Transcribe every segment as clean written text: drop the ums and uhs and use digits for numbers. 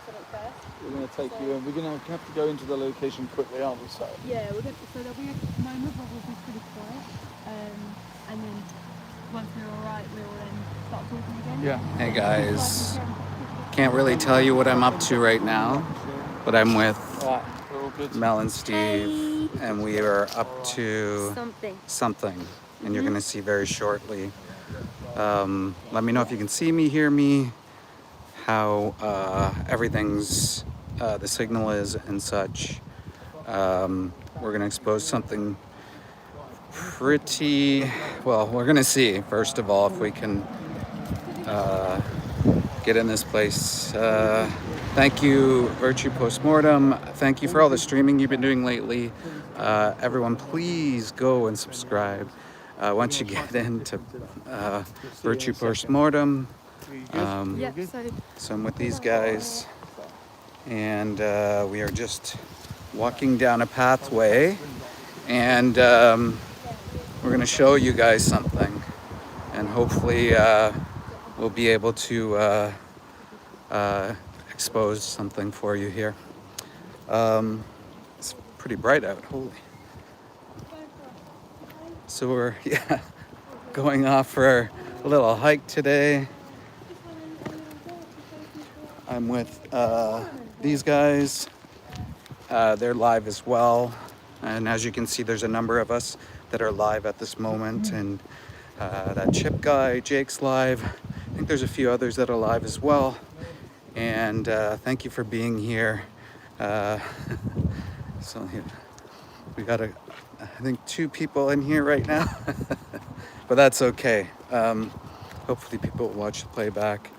something first. We're going to take you in. We're going to have to go into the location quickly, aren't we? So yeah, so there'll be a moment where we'll be pretty quiet, and then once we're all right, we'll then start talking again. yeah. Hey guys, can't really tell you what I'm up to right now, but I'm with Right, we're all good. Mel and Steve, and we are up to something, and you're gonna see very shortly. Let me know if you can see me, hear me, how everything's, the signal is and such. We're gonna expose something pretty, well, we're gonna see, first of all, if we can get in this place. Thank you, Virtue Postmortem. Thank you for all the streaming you've been doing lately. Everyone, please go and subscribe. Once you get into Virtue Postmortem, so I'm with these guys, and we are just walking down a pathway, and we're going to show you guys something, and hopefully we'll be able to expose something for you here. It's pretty bright out, holy. So we're going off for a little hike today. I'm with these guys. They're live as well, and as you can see, there's a number of us that are live at this moment, and that Chip guy, Jake's live. I think there's a few others that are live as well, and thank you for being here. So we got I think 2 people in here right now, but that's okay. Hopefully people will watch the playback.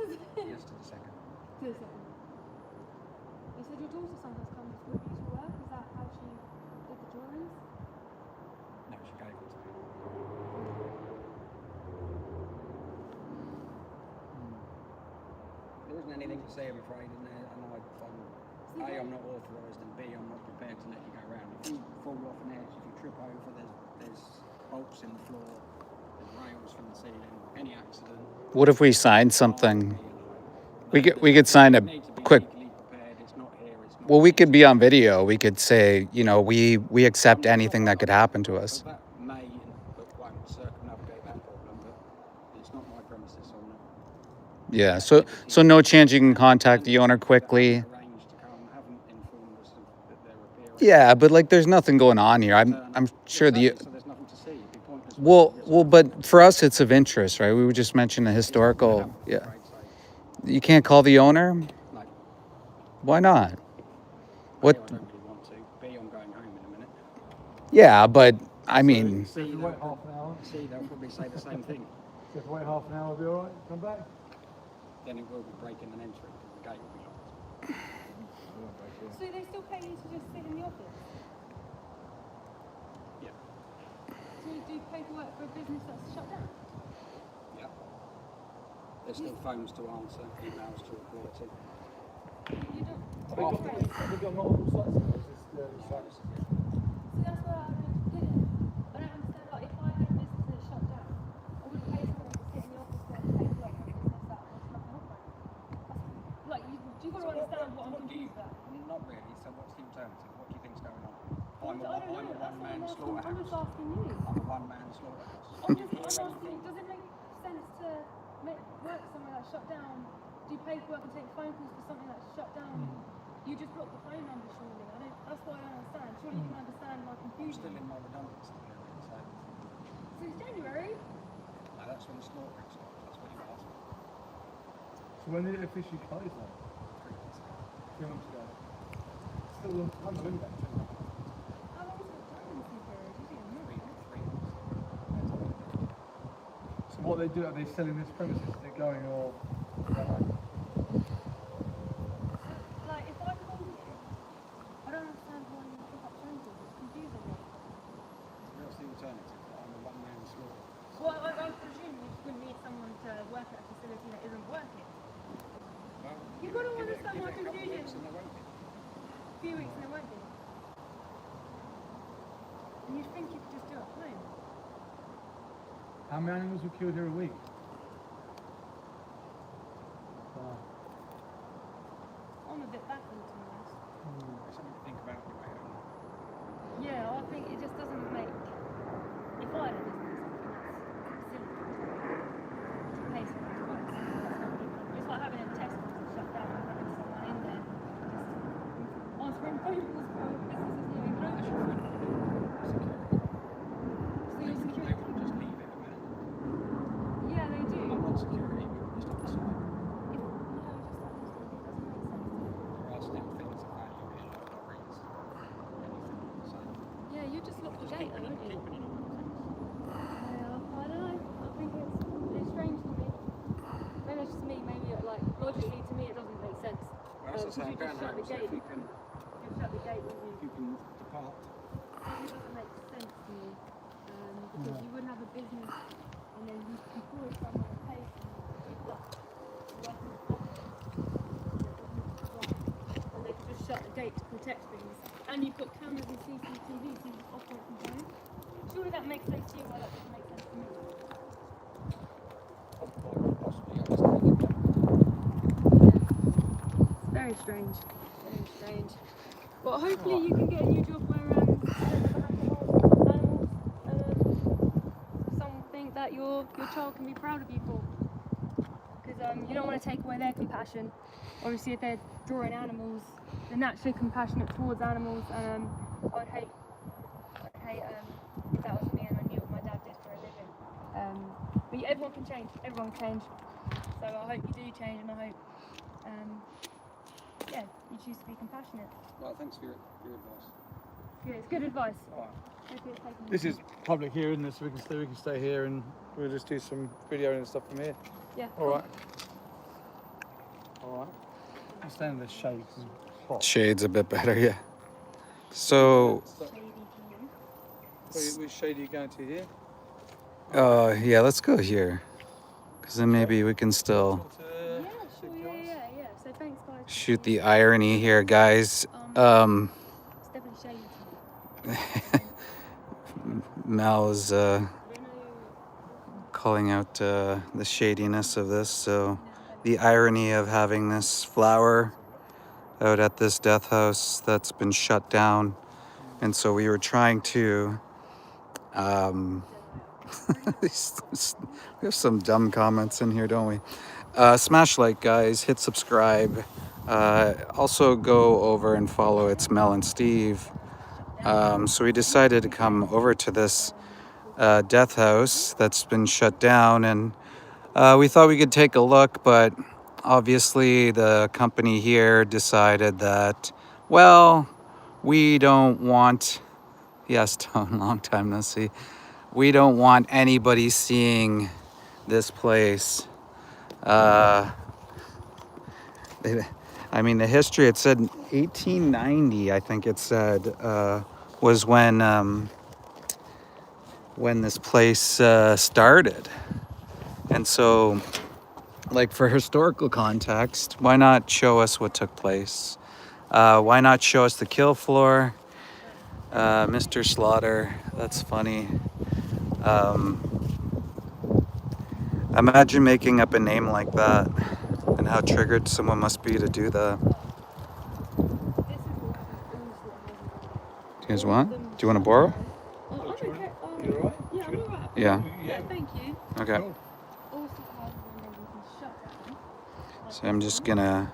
Yes, to the second. To the second. You said your daughter sometimes comes with you to work. Is that how she did the drawings? No, she gave it to me. There isn't anything to say, I'm afraid, in there, and I'm not authorised, and B, I'm not prepared to let you go round. If you fall off an edge, if you trip over, there's bolts in the floor, there's rails from the ceiling, any accident. What if we signed something? We could sign a quick. Well, we could be on video. We could say, you know, we accept anything that could happen to us. That may but won't circumnavigate that problem, but it's not my premises, so I'm not. Yeah. So no change. You can contact the owner quickly. Arranged to come, haven't informed us that they're appearing. Yeah, but like, there's nothing going on here. I'm sure the. So there's nothing to see. It'd be pointless. Well, but for us, it's of interest, right? We would just mention a historical. Yeah. You can't call the owner. No. Why not? A, What? I don't really want to. B, I'm going home in a minute. Yeah, but I mean, So if you wait half an hour, C, they'll probably say the same thing. so if you wait half an hour, will be all right. Come back. Then it will be breaking and entering because the gate will be locked. So they still pay you to just sit in the office? Yeah. So you do paperwork for a business that's shut down? Yeah. There's still phones to answer, emails to reply to. You don't. Have we got multiple sites? Or is this the only site? See, that's where I don't get it. I don't understand. Like, if I had a business that's shut down, I wouldn't pay someone to sit in the office there and take work for a business that's nothing operating. Like, you've got to understand what I'm confused about. Not really. So what's the alternative? What do you think's going on? I don't know. That's what one-man I'm just slaughterhouse. asking you. I'm a one-man slaughterhouse. I'm asking, does it make sense to work somewhere that's shut down, do paperwork and take phone calls for something that's shut down? You just block the phone number, surely. That's what I don't understand. Surely you can understand my I'm confusion. still in my redundancy period, so Since January? no, that's when the slaughtering starts. That's what you asked me. So when did it officially close then? 3 months ago. 3 months ago. Still a long time ago, isn't it? How long was the redundancy period? You didn't know. 3 months. So what they do, are they selling this premises? Is it going or? Like, if I call you, I don't understand why you pick up phone calls. It's confusing me. What's the alternative? I'm a one-man slaughterhouse. Well, I presume you just wouldn't need someone to work at a facility that isn't working. Well, You've got to give it- understand give my it a couple of confusion. weeks and there won't be. A few weeks and it won't be. And you'd think you could just do it at home. How many animals were killed here a week? Wow. I'm a bit baffled, to be honest. It's something to think about your way home. Yeah, I think it just doesn't make. If I had a business, I think that's silly to pay someone to work somewhere that's not even. It's like having a Tesco that's shut down and having someone in there just answering phone calls for businesses not even open. So They you wouldn't secure. just leave it abandoned. Yeah, they do. Not security, but just on the side. It doesn't make sense. There are still things of value here, like lorries, anything. So Yeah, you just lock the just gate, keeping though, an don't you? eye on things. Yeah, I don't know. I think it's strange to me. Maybe it's just me. Maybe like logically to me it doesn't make sense. Well, as I say, I'm You going just shut the home, so gate. if you can Shut the gate, wouldn't you? depart. It doesn't make sense to me. Because you would have a business and then you employ someone and pay someone to do that. And they could just shut the gate to protect things. And you've got cameras and CCTV so you just operate from home. Surely that makes sense to you, why that doesn't make sense to me. Possibly understand it. It's very strange. Very strange. But hopefully you can get a new job where animals, something that your child can be proud of you for. Because you don't want to take away their compassion. Obviously, if they're drawing animals, they're naturally compassionate towards animals. And I'd hate if that was me and I knew what my dad did for a living. But yeah, everyone can change. Everyone can change. So I hope you do change, and I hope, yeah, you choose to be compassionate. Well, thanks for your advice. Yeah, it's good advice. All right. Hopefully it's taken. This is public here, isn't it? So we can stay here and we'll just do some videoing and stuff from here. Yeah. All right. All right. I'm staying in the shade 'cause it's hot. Shade's a bit better, yeah. So, Which shade are you going to here? yeah, let's go here. Because then maybe we can still Yeah, sure, yeah. So thanks, guys. shoot the irony here, guys. It's definitely shady to me. Mel is calling out the shadiness of this. So, the irony of having this flower out at this death house that's been shut down. And so we were trying to. We have some dumb comments in here, don't we? Smash like, guys. Hit subscribe. Also go over and follow It's Mel and Steve. So we decided to come over to this death house that's been shut down, and we thought we could take a look, but obviously the company here decided that, well, we don't want, yes, Tone, long time no see, we don't want anybody seeing this place. I mean, the history, it said 1890, I think it said, was when this place started. And so, like, for historical context, why not show us what took place? Why not show us the kill floor? Mr. Slaughter, that's funny. Imagine making up a name like that and how triggered someone must be to do that. Do you guys want? Do you want to borrow? Oh, I'm okay. You alright? Yeah, I'm alright. Yeah. Yeah, thank you. Okay. Cool. Also, shut down. So I'm just gonna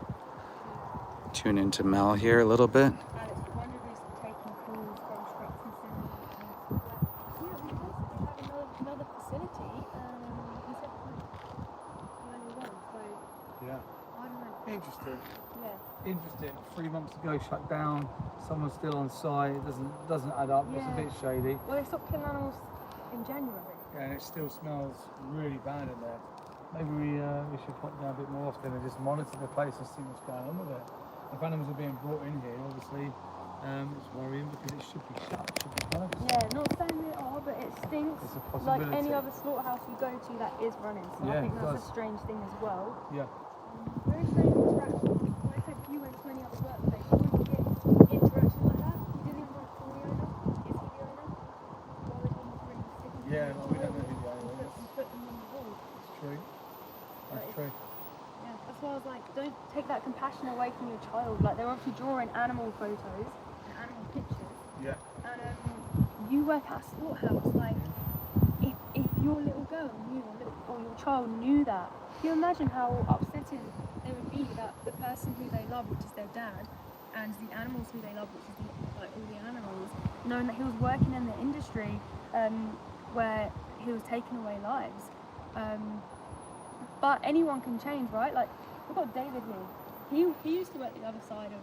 tune into Mel here a little bit. Alex, wonder if he's taking calls from Strucks and Cinema. Yeah, we basically have another facility. He said the only one, so Yeah. I don't know. Interesting. Yeah. Interesting. 3 months ago, shut down. Someone's still on site. It doesn't add up. It's a Yeah. bit shady. Well, they stopped killing animals in January. Yeah, and it still smells really bad in there. Maybe we should pop down a bit more often and just monitor the place and see what's going on with it. If animals are being brought in here, obviously, it's worrying because it should be shut. It should be closed. Yeah, not saying they are, but it stinks. It's a Like possibility. any other slaughterhouse you go to that is running. So Yeah, I think it that's does. a strange thing as well. Yeah. Very strange interaction. Like I said, if you went to any other workplace, you wouldn't get interaction like that. You didn't even want to call the owner. Is he the owner? Why would he bring the stick? Yeah, well, we don't know who the owner is. You put them on the wall. It's true. That's Right. true. Yeah, that's why I was like, don't take that compassion away from your child. Like they're obviously drawing animal photos and animal pictures. Yeah. And you work at a slaughterhouse. Like, if your little girl knew or your child knew that, can you imagine how upsetting they would be that the person who they love, which is their dad, and the animals who they love, which is like all the animals, knowing that he was working in the industry where he was taking away lives. But anyone can change, right? Like, we've got David here. He used to work the other side of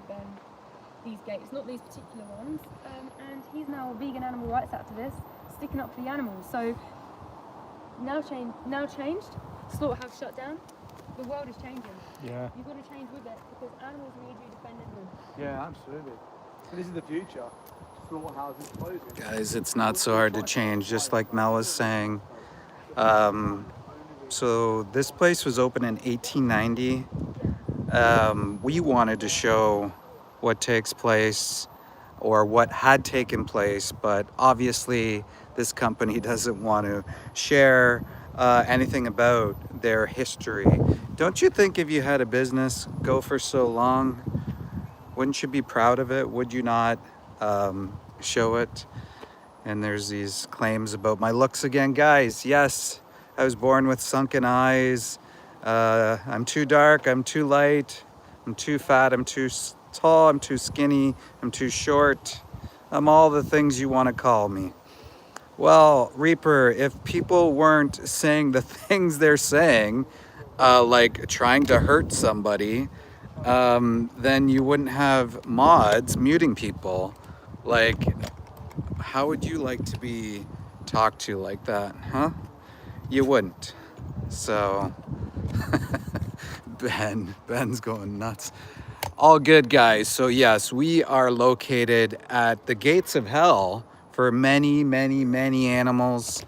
these gates, not these particular ones, and he's now a vegan animal rights activist, sticking up for the animals. So now changed, slaughterhouse shut down. The world is changing. Yeah. You've got to change with it because animals need you defending them. Yeah, absolutely. So this is the future. Slaughterhouses closing. Guys, it's not so hard to change, just like Mel was saying. So this place was open in 1890. We wanted to show what takes place or what had taken place, but obviously this company doesn't want to share anything about their history. Don't you think if you had a business go for so long, wouldn't you be proud of it? Would you not show it? And there's these claims about my looks again. Guys, yes, I was born with sunken eyes. I'm too dark, I'm too light, I'm too fat, I'm too tall, I'm too skinny, I'm too short. I'm all the things you want to call me. Well, Reaper, if people weren't saying the things they're saying, like trying to hurt somebody, then you wouldn't have mods muting people. Like, how would you like to be talked to like that, huh? You wouldn't. So Ben's going nuts. All good, guys. So yes, we are located at the gates of hell for many, many, many animals.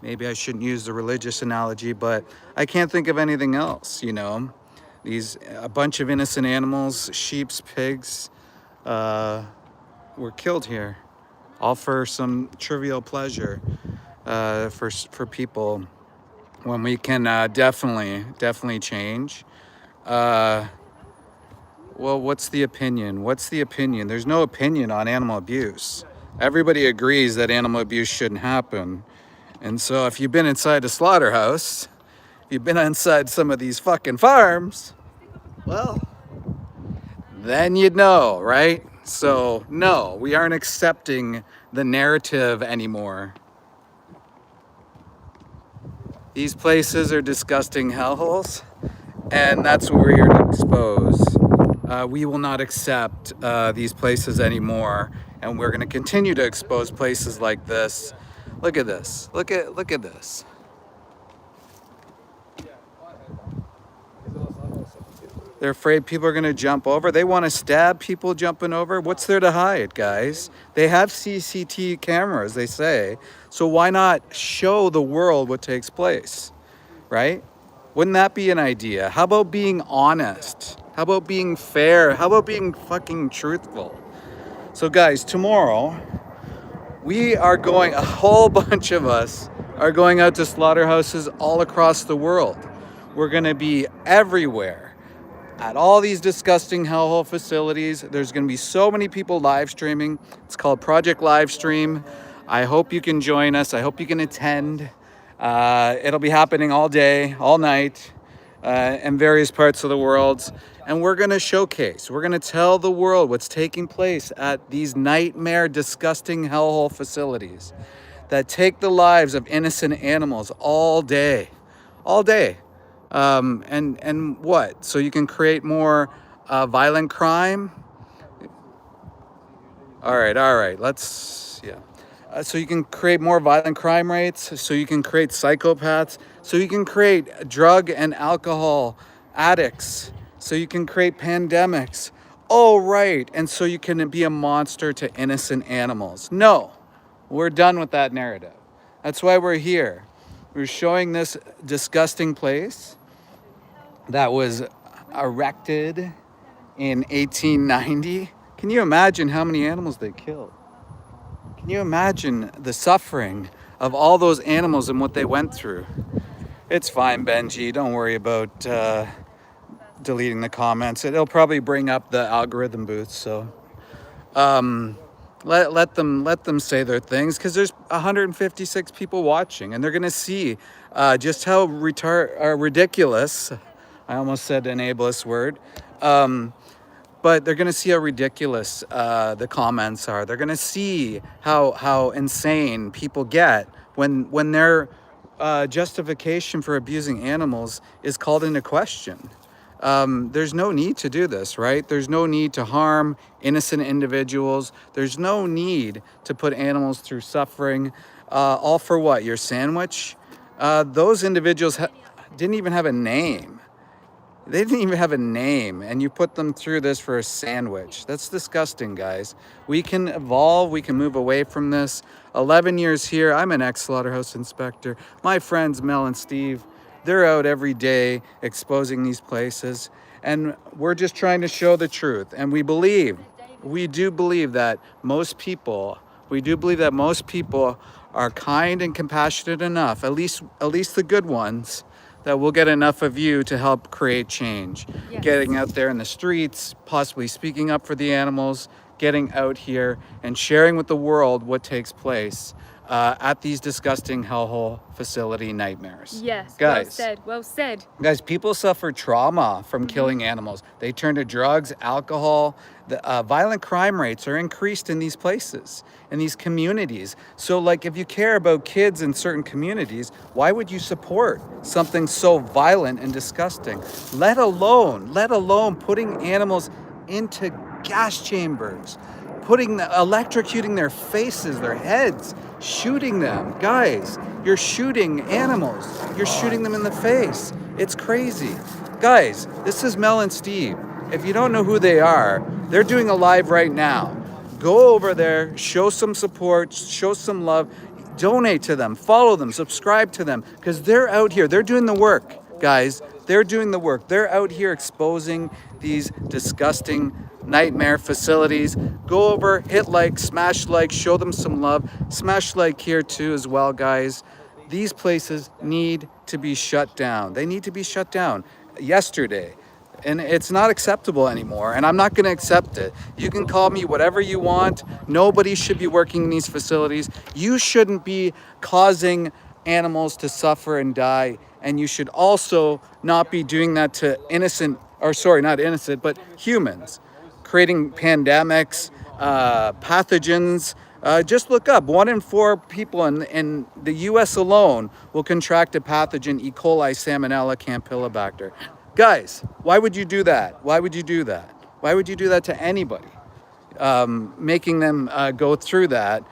Maybe I shouldn't use the religious analogy, but I can't think of anything else, you know. A bunch of innocent animals, sheep, pigs, were killed here, all for some trivial pleasure, for people, when we can definitely change. Well, what's the opinion? What's the opinion? There's no opinion on animal abuse. Everybody agrees that animal abuse shouldn't happen. And so if you've been inside a slaughterhouse, if you've been inside some of these fucking farms, well, then you'd know, right? So no, we aren't accepting the narrative anymore. These places are disgusting hellholes, and that's what we're here to expose. We will not accept these places anymore, and we're going to continue to expose places like this. Look at this. Look at this. They're afraid people are going to jump over. They want to stab people jumping over. What's there to hide, guys? They have CCTV cameras, they say. So why not show the world what takes place, right? Wouldn't that be an idea? How about being honest? How about being fair? How about being fucking truthful? So guys, tomorrow, a whole bunch of us are going out to slaughterhouses all across the world. We're going to be everywhere at all these disgusting hellhole facilities. There's going to be so many people live streaming. It's called Project Livestream. I hope you can join us. I hope you can attend. It'll be happening all day, all night, in various parts of the world. And we're going to showcase, we're going to tell the world what's taking place at these nightmare, disgusting hellhole facilities that take the lives of innocent animals all day. And what? So you can create more violent crime? All right. So you can create more violent crime rates, so you can create psychopaths, so you can create drug and alcohol addicts, so you can create pandemics. Oh, right. And so you can be a monster to innocent animals. No, we're done with that narrative. That's why we're here. We're showing this disgusting place that was erected in 1890. Can you imagine how many animals they killed? Can you imagine the suffering of all those animals and what they went through? It's fine, Benji. Don't worry about deleting the comments. It'll probably bring up the algorithm booth. So let them say their things, because there's 156 people watching, and they're gonna see just how ridiculous. I almost said an ableist word. But they're going to see how ridiculous the comments are. They're going to see how insane people get when their justification for abusing animals is called into question. There's no need to do this, right? There's no need to harm innocent individuals. There's no need to put animals through suffering. All for what? Your sandwich? Those individuals didn't even have a name. They didn't even have a name, and you put them through this for a sandwich. That's disgusting, guys. We can evolve. We can move away from this. 11 years here. I'm an ex-slaughterhouse inspector. My friends, Mel and Steve, they're out every day exposing these places, and we're just trying to show the truth. And we do believe that most people are kind and compassionate enough, at least the good ones, that we'll get enough of you to help create change. Yes. Getting out there in the streets, possibly speaking up for the animals, getting out here and sharing with the world what takes place at these disgusting hellhole facility nightmares. Yes, guys, well said. Guys, people suffer trauma from killing animals. They turn to drugs, alcohol. The violent crime rates are increased in these places, in these communities. So like, if you care about kids in certain communities, why would you support something so violent and disgusting? Let alone putting animals into gas chambers, electrocuting their faces, their heads, shooting them. Guys, you're shooting animals. You're shooting them in the face. It's crazy. Guys, this is Mel and Steve. If you don't know who they are, they're doing a live right now. Go over there, show some support, show some love, donate to them, follow them, subscribe to them, because they're out here. They're doing the work, guys. They're doing the work. They're out here exposing these disgusting nightmare facilities. Go over, hit like, smash like, show them some love. Smash like here too as well, guys. These places need to be shut down. They need to be shut down yesterday. And it's not acceptable anymore, and I'm not going to accept it. You can call me whatever you want. Nobody should be working in these facilities. You shouldn't be causing animals to suffer and die, and you should also not be doing that to innocent, or sorry, not innocent, but humans, creating pandemics, pathogens. Just look up, 1 in 4 people in the US alone will contract a pathogen, E. coli, Salmonella, Campylobacter. Guys, why would you do that? Why would you do that? Why would you do that to anybody? Making them go through that,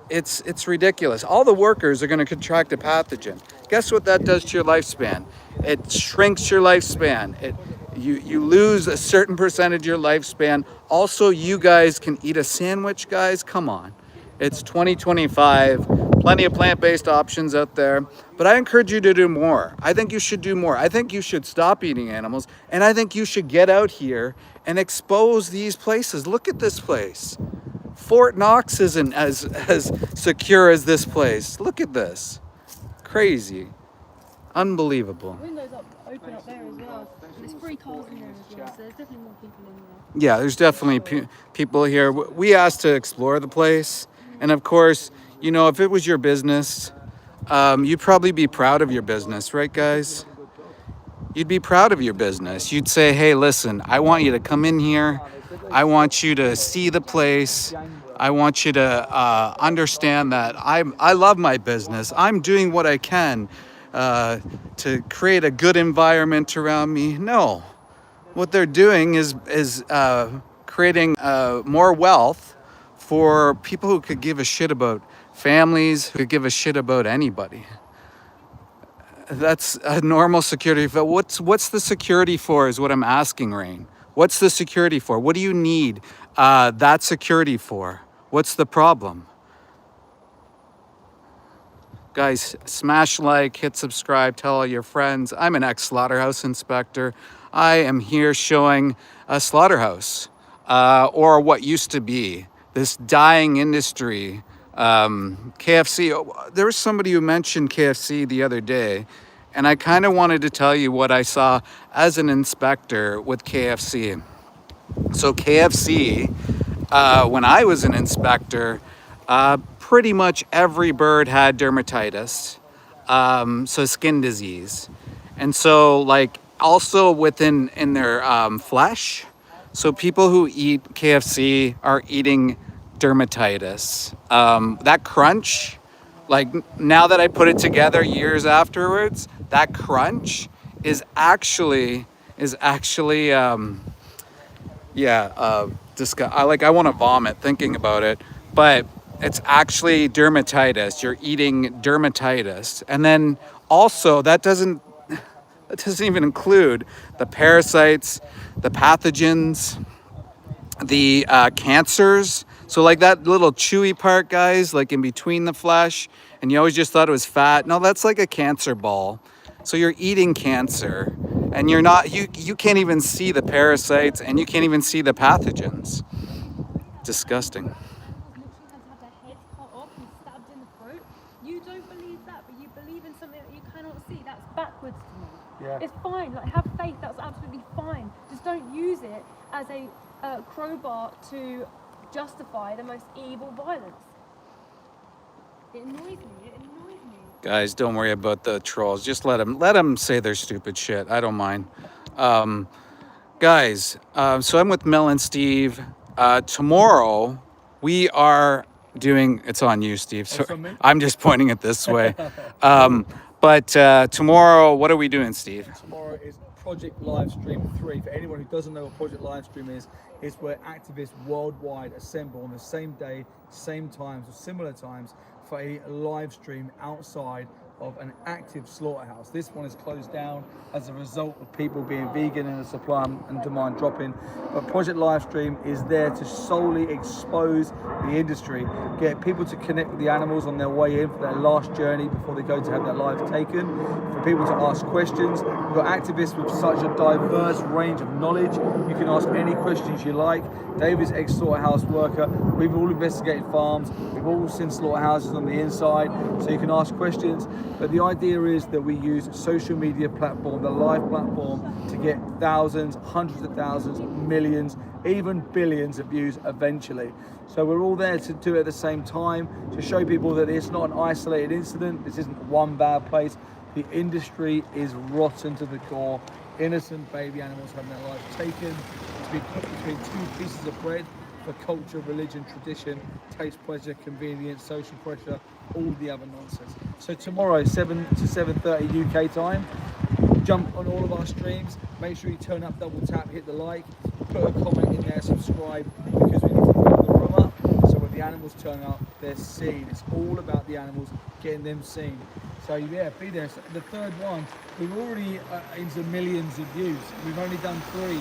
it's ridiculous. All the workers are going to contract a pathogen. Guess what that does to your lifespan? It shrinks your lifespan. You lose a certain percentage of your lifespan. Also, you guys can eat a sandwich, guys. Come on. It's 2025. Plenty of plant-based options out there. But I encourage you to do more. I think you should do more. I think you should stop eating animals. And I think you should get out here and expose these places. Look at this place. Fort Knox isn't as secure as this place. Look at this. Crazy. Unbelievable. Windows open up there as well. There's 3 cars in there as well, so there's definitely more people in there. Yeah, there's definitely people here. We asked to explore the place. And of course, you know, if it was your business, you'd probably be proud of your business, right, guys? You'd be proud of your business. You'd say, hey, listen, I want you to come in here. I want you to see the place. I want you to understand that I love my business. I'm doing what I can to create a good environment around me. No, what they're doing is creating more wealth for people who could give a shit about families, who could give a shit about anybody. That's a normal security. But what's the security for is what I'm asking, Rain. What's the security for? What do you need that security for? What's the problem? Guys, smash like, hit subscribe, tell all your friends. I'm an ex-slaughterhouse inspector. I am here showing a slaughterhouse, or what used to be this dying industry. KFC, there was somebody who mentioned KFC the other day, and I kind of wanted to tell you what I saw as an inspector with KFC. So KFC, when I was an inspector, pretty much every bird had dermatitis, so skin disease. And so like also in their flesh, so people who eat KFC are eating dermatitis. That crunch, like now that I put it together years afterwards, that crunch is actually I want to vomit thinking about it, but it's actually dermatitis. You're eating dermatitis. And then also that doesn't even include the parasites, the pathogens, the cancers. So like that little chewy part, guys, like in between the flesh, and you always just thought it was fat. No, that's like a cancer ball. So you're eating cancer, and you're not, you can't even see the parasites, and you can't even see the pathogens. Disgusting. Literally has had their head cut off and stabbed in the throat. You don't believe that, but you believe in something that you cannot see. That's backwards to me. Yeah. It's fine. Like, have faith. That's absolutely fine. Just don't use it as a crowbar to justify the most evil violence. It annoys me. It annoys me. Guys, don't worry about the trolls. Just let them say their stupid shit. I don't mind. Guys, so I'm with Mel and Steve. Tomorrow we are doing. It's on you, Steve. So I'm just pointing it this way. But tomorrow, what are we doing, Steve? Tomorrow is Project Livestream 3. For anyone who doesn't know what Project Livestream is where activists worldwide assemble on the same day, same times, or similar times for a live stream outside of an active slaughterhouse. This one is closed down as a result of people being vegan and the supply and demand dropping. But Project Livestream is there to solely expose the industry, get people to connect with the animals on their way in for their last journey before they go to have their lives taken, for people to ask questions. We've got activists with such a diverse range of knowledge. You can ask any questions you like. David's ex-slaughterhouse worker. We've all investigated farms. We've all seen slaughterhouses on the inside, so you can ask questions. But the idea is that we use social media platform, the live platform, to get thousands, hundreds of thousands, millions, even billions of views eventually. So we're all there to do it at the same time, to show people that it's not an isolated incident. This isn't one bad place. The industry is rotten to the core. Innocent baby animals having their lives taken, to be put between two pieces of bread for culture, religion, tradition, taste, pleasure, convenience, social pressure, all the other nonsense. So tomorrow, 7 to 7:30 UK time, jump on all of our streams. Make sure you turn up, double tap, hit the like, put a comment in there, subscribe, because we need to put the room up. So when the animals turn up, they're seen. It's all about the animals, getting them seen. So yeah, be there. So the third one, we're already into millions of views. We've only done 3.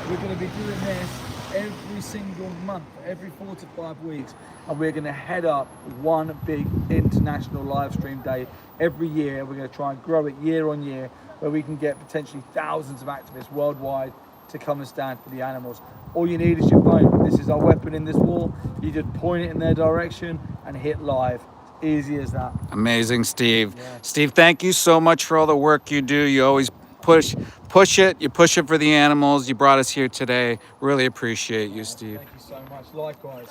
We're going to be doing this every single month, every 4 to 5 weeks, and we're going to head up one big international live stream day every year. We're going to try and grow it year on year, where we can get potentially thousands of activists worldwide to come and stand for the animals. All you need is your phone. This is our weapon in this war. You just point it in their direction and hit live. Easy as that. Amazing, Steve. Yeah. Steve, thank you so much for all the work you do. You always push it. You push it for the animals. You brought us here today. Really appreciate you, Steve. Thank you so much. Likewise.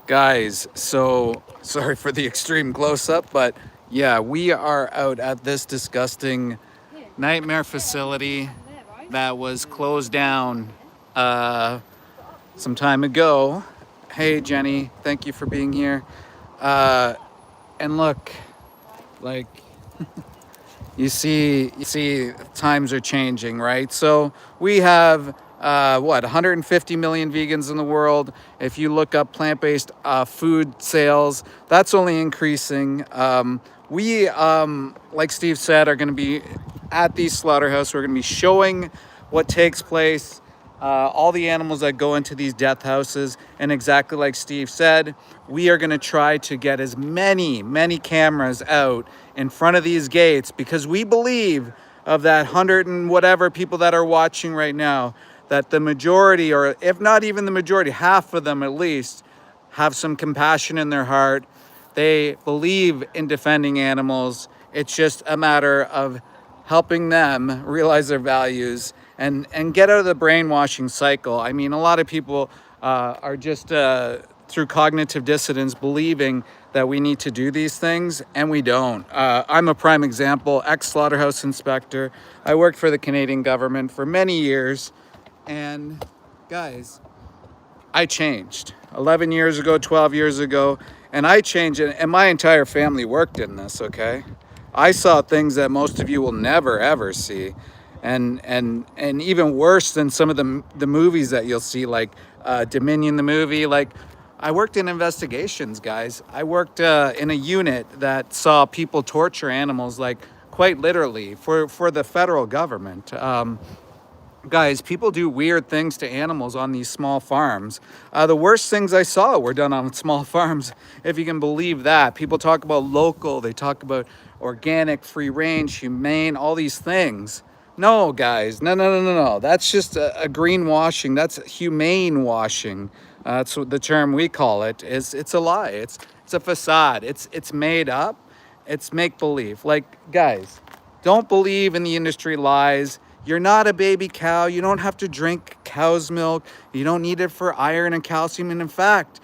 Guys, so sorry for the extreme close-up, but yeah, we are out at this disgusting nightmare facility that was closed down some time ago. Hey, Jenny, thank you for being here. And look, like, you see times are changing, right? So we have 150 million vegans in the world. If you look up plant-based food sales, that's only increasing. We, like Steve said, are going to be at these slaughterhouses. We're going to be showing what takes place, all the animals that go into these death houses. And exactly like Steve said, we are going to try to get as many cameras out in front of these gates, because we believe of that 100 and whatever people that are watching right now, that the majority, or if not even the majority, half of them at least, have some compassion in their heart. They believe in defending animals. It's just a matter of helping them realize their values and get out of the brainwashing cycle. I mean, a lot of people are just through cognitive dissonance believing that we need to do these things, and we don't. I'm a prime example, ex-slaughterhouse inspector. I worked for the Canadian government for many years, and guys, I changed 11 years ago, 12 years ago, and I changed, and my entire family worked in this, okay? I saw things that most of you will never, ever see. And even worse than some of the movies that you'll see, like Dominion the movie. Like, I worked in investigations, guys. I worked in a unit that saw people torture animals, like, quite literally, for the federal government. Guys, people do weird things to animals on these small farms. The worst things I saw were done on small farms, if you can believe that. People talk about local, they talk about organic, free range, humane, all these things. No, guys, no. That's just a greenwashing. That's humane washing. That's what the term we call it. It's a lie. It's a facade. It's made up. It's make-believe. Like, guys, don't believe in the industry lies. You're not a baby cow. You don't have to drink cow's milk. You don't need it for iron and calcium. And in fact,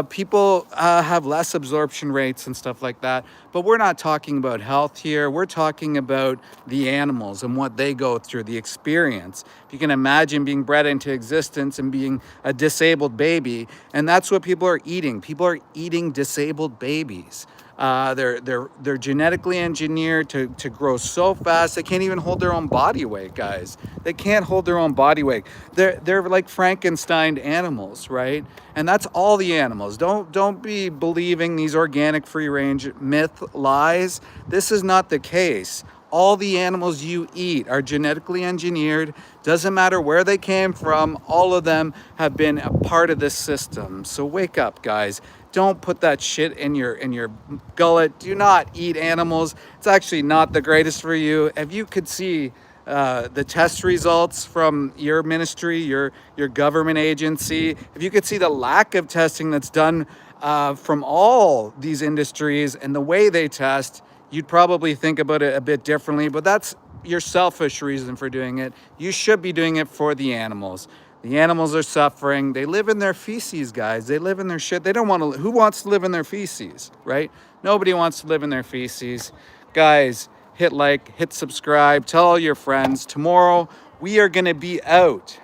people have less absorption rates and stuff like that. But we're not talking about health here. We're talking about the animals and what they go through, the experience. If you can imagine being bred into existence and being a disabled baby, and that's what people are eating. People are eating disabled babies. They're genetically engineered to grow so fast they can't even hold their own body weight, guys. They can't hold their own body weight. They're like Frankenstein animals, right? And that's all the animals. Don't be believing these organic free range myth lies. This is not the case. All the animals you eat are genetically engineered. Doesn't matter where they came from. All of them have been a part of this system. So wake up, guys. Don't put that shit in your gullet. Do not eat animals. It's actually not the greatest for you. If you could see the test results from your ministry, your government agency, if you could see the lack of testing that's done from all these industries and the way they test, you'd probably think about it a bit differently, but that's your selfish reason for doing it. You should be doing it for the animals. The animals are suffering. They live in their feces, guys. They live in their shit. They don't want to. Who wants to live in their feces, right? Nobody wants to live in their feces. Guys, hit like, hit subscribe, tell all your friends. Tomorrow, we are going to be out.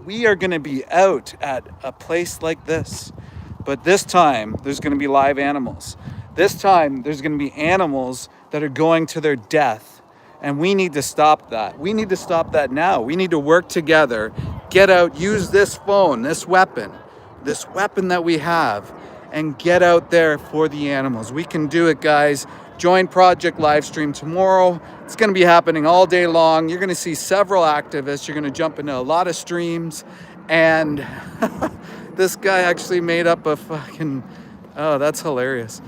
We are going to be out at a place like this. But this time, there's going to be live animals. This time, there's going to be animals that are going to their death. And we need to stop that. We need to stop that now. We need to work together, get out, use this phone, this weapon that we have, and get out there for the animals. We can do it, guys. Join Project Livestream tomorrow. It's going to be happening all day long. You're going to see several activists. You're going to jump into a lot of streams. And this guy actually made up a fucking... Oh, that's hilarious.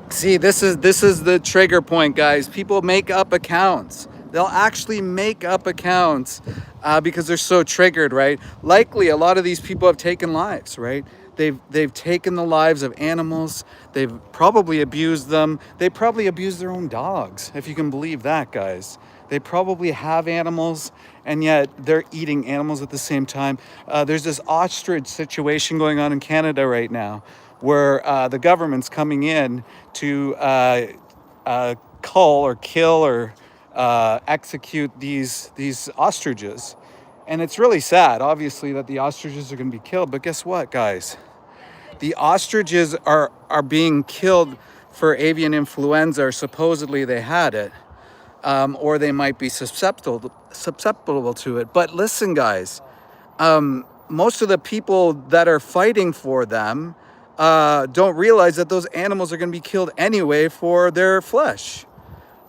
See, this is the trigger point, guys. People make up accounts. They'll actually make up accounts because they're so triggered, right? Likely, a lot of these people have taken lives, right? They've taken the lives of animals. They've probably abused them. They probably abuse their own dogs, if you can believe that, guys. They probably have animals, and yet they're eating animals at the same time. There's this ostrich situation going on in Canada right now, where the government's coming in to cull or kill or execute these ostriches. And it's really sad, obviously, that the ostriches are going to be killed. But guess what, guys? The ostriches are being killed for avian influenza, or supposedly they had it, or they might be susceptible to it. But listen, guys, most of the people that are fighting for them don't realize that those animals are going to be killed anyway for their flesh.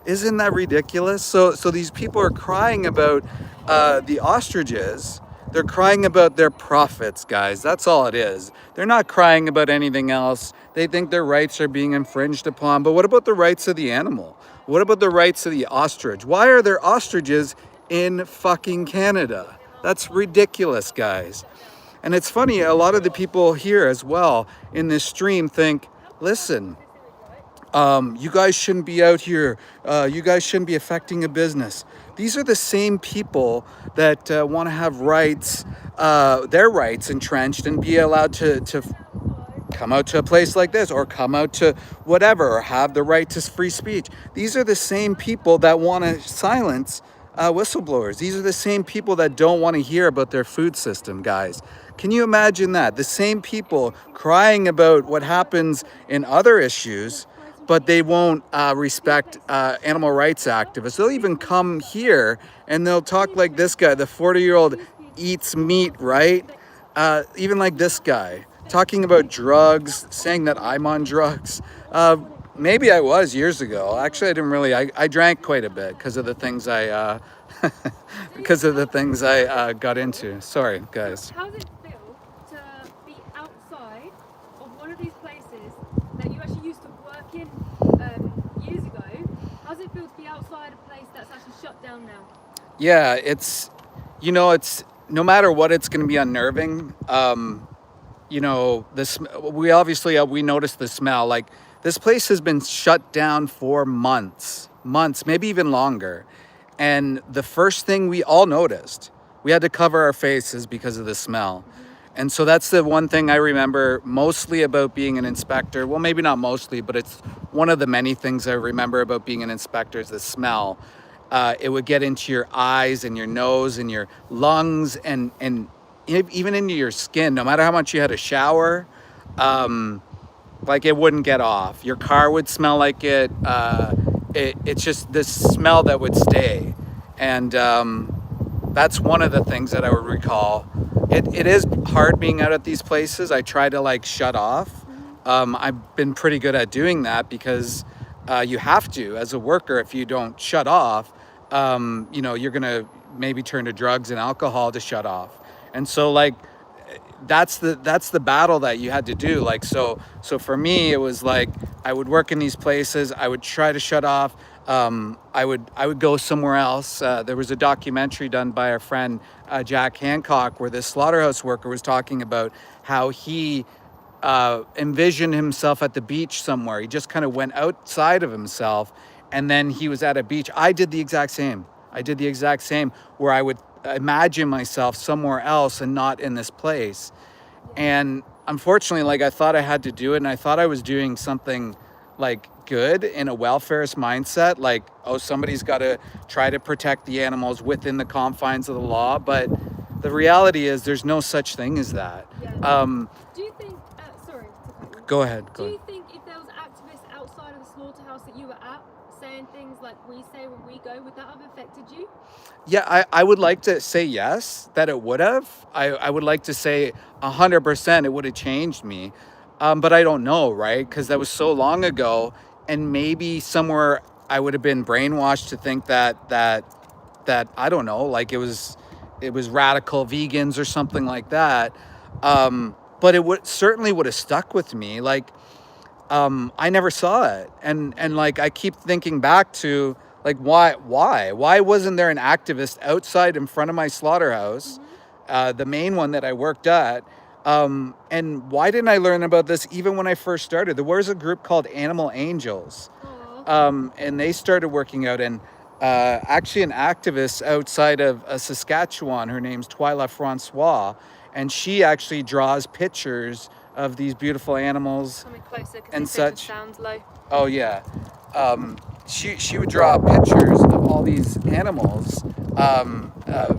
Isn't that ridiculous? So these people are crying about the ostriches. They're crying about their profits, guys. That's all it is. They're not crying about anything else. They think their rights are being infringed upon. But what about the rights of the animal? What about the rights of the ostrich? Why are there ostriches in fucking Canada? That's ridiculous, guys. And it's funny, a lot of the people here as well in this stream think, listen, you guys shouldn't be out here. You guys shouldn't be affecting a business. These are the same people that want to have rights, their rights entrenched, and be allowed to come out to a place like this, or come out to whatever, or have the right to free speech. These are the same people that want to silence whistleblowers. These are the same people that don't want to hear about their food system, guys. Can you imagine that? The same people crying about what happens in other issues, but they won't respect animal rights activists. They'll even come here and they'll talk like this guy, the 40-year-old eats meat, right? Even like this guy, talking about drugs, saying that I'm on drugs. Maybe I was years ago. Actually, I didn't really. I drank quite a bit because of the things I got into. Sorry, guys. How does it feel to be outside of one of these places that you actually used to work in years ago? How does it feel to be outside a place that's actually shut down now? Yeah, it's no matter what, it's going to be unnerving. This we obviously we noticed the smell. Like, this place has been shut down for months, maybe even longer. And the first thing we all noticed, we had to cover our faces because of the smell. And so that's the one thing I remember mostly about being an inspector. Well, maybe not mostly, but it's one of the many things I remember about being an inspector is the smell. It would get into your eyes and your nose and your lungs and even into your skin, no matter how much you had a shower. Like it wouldn't get off. Your car would smell like it. It's just this smell that would stay. And that's one of the things that I would recall. It is hard being out at these places. I try to like shut off. I've been pretty good at doing that because you have to as a worker. If you don't shut off, you know, you're gonna maybe turn to drugs and alcohol to shut off. And so like that's the battle that you had to do. Like so for me it was like I would work in these places, I would try to shut off. I would go somewhere else. There was a documentary done by our friend Jack Hancock where this slaughterhouse worker was talking about how he envisioned himself at the beach somewhere. He just kind of went outside of himself and then he was at a beach. I did the exact same. Where I would imagine myself somewhere else and not in this place. And unfortunately, like I thought I had to do it and I thought I was doing something like good in a welfarist mindset, like, oh, somebody's got to try to protect the animals within the confines of the law. But the reality is there's no such thing as that. Yeah. Do you think, sorry to cut you. Go ahead. Do you think if there was activists outside of the slaughterhouse that you were at saying things like we say when we go, would that have affected you? Yeah, I would like to say yes, that it would have. I would like to say 100% it would have changed me. But I don't know, right? Because that was so long ago. And maybe somewhere I would have been brainwashed to think that I don't know, like it was radical vegans or something like that. But it certainly would have stuck with me. Like, I never saw it. And like, I keep thinking back to like, why wasn't there an activist outside in front of my slaughterhouse, the main one that I worked at? And why didn't I learn about this even when I first started? There was a group called Animal Angels, and they started working out. And actually, an activist outside of Saskatchewan, her name's Twyla Francois, and she actually draws pictures of these beautiful animals. Coming closer because and it said such. the sound's low. Oh yeah, she would draw pictures of all these animals.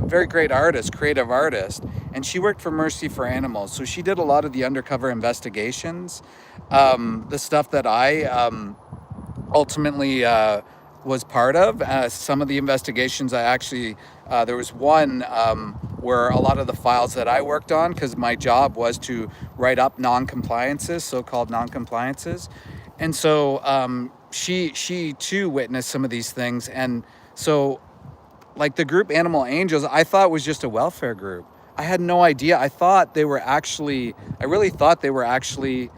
Very great artist, creative artist, and she worked for Mercy for Animals. So she did a lot of the undercover investigations, the stuff that I ultimately was part of. Some of the investigations I actually, there was one where a lot of the files that I worked on, because my job was to write up non-compliances, so-called non-compliances. And so she too witnessed some of these things. And so like the group Animal Angels, I thought was just a welfare group. I had no idea. I really thought they were actually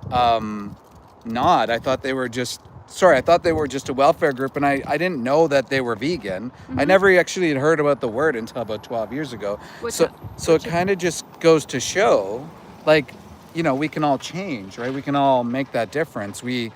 not. I thought they were just a welfare group, and I didn't know that they were vegan. I never actually had heard about the word until about 12 years ago. So it kind of just goes to show, like, you know, we can all change, right? We can all make that difference. We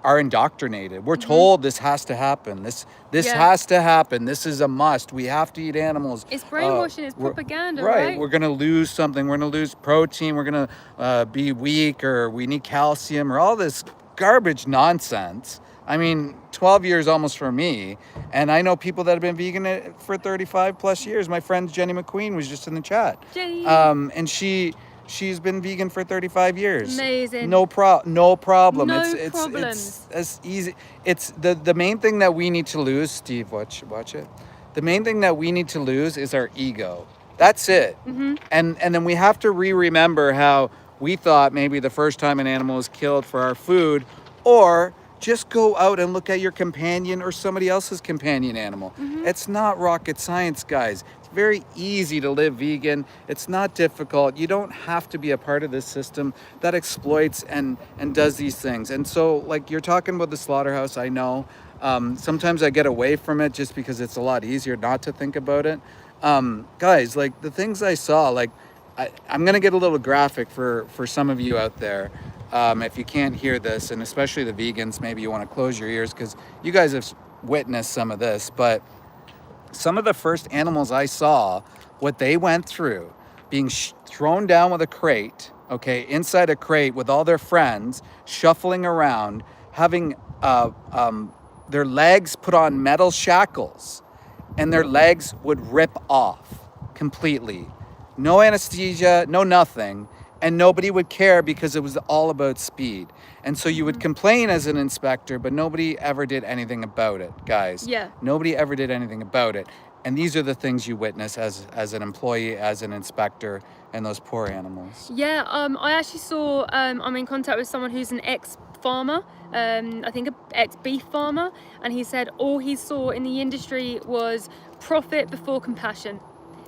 are indoctrinated. We're told this has to happen. This has to happen. This is a must. We have to eat animals. It's brainwashing. It's propaganda, right? We're going to lose something. We're going to lose protein. We're going to be weak, or we need calcium, or all this garbage nonsense. I mean, 12 years almost for me. And I know people that have been vegan for 35 plus years. My friend Jenny McQueen was just in the chat. Jenny. And she's been vegan for 35 years. Amazing. No problem. No problems. It's easy. It's the main thing that we need to lose, Steve, watch it. The main thing that we need to lose is our ego. That's it. And then we have to remember how we thought maybe the first time an animal was killed for our food, or just go out and look at your companion or somebody else's companion animal. It's not rocket science, guys. It's very easy to live vegan. It's not difficult. You don't have to be a part of this system that exploits and does these things. And so, like, you're talking about the slaughterhouse, I know. Sometimes I get away from it just because it's a lot easier not to think about it. Guys, like, the things I saw, like, I'm going to get a little graphic for some of you out there. If you can't hear this, and especially the vegans, maybe you want to close your ears because you guys have witnessed some of this. But some of the first animals I saw, what they went through, being thrown down with a crate, okay, inside a crate with all their friends, shuffling around, having their legs put on metal shackles, and their legs would rip off completely. No anesthesia, no nothing. and nobody would care because it was all about speed. And so you would complain as an inspector, but nobody ever did anything about it, guys. Yeah. Nobody ever did anything about it. And these are the things you witness as an employee, as an inspector, and those poor animals. Yeah, I actually saw, I'm in contact with someone who's an ex-farmer, I think an ex-beef farmer, and he said all he saw in the industry was profit before compassion.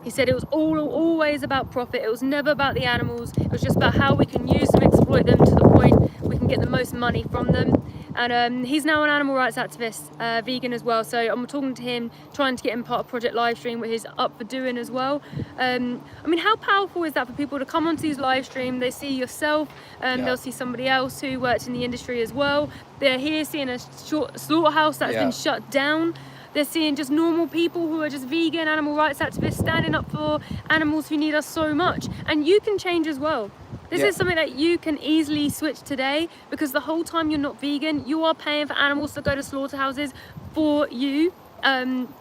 He said it was always about profit. It was never about the animals. It was just about how we can use them, exploit them to the point we can get the most money from them. And he's now an animal rights activist, vegan as well. So I'm talking to him, trying to get him part of Project Livestream, which he's up for doing as well. I mean, how powerful is that for people to come onto these live stream? They see yourself, they'll see somebody else who works in the industry as well. They're here seeing a slaughterhouse that's been shut down. They're seeing just normal people who are just vegan animal rights activists standing up for animals who need us so much. And you can change as well. This is something that you can easily switch today, because the whole time you're not vegan, you are paying for animals to go to slaughterhouses for you,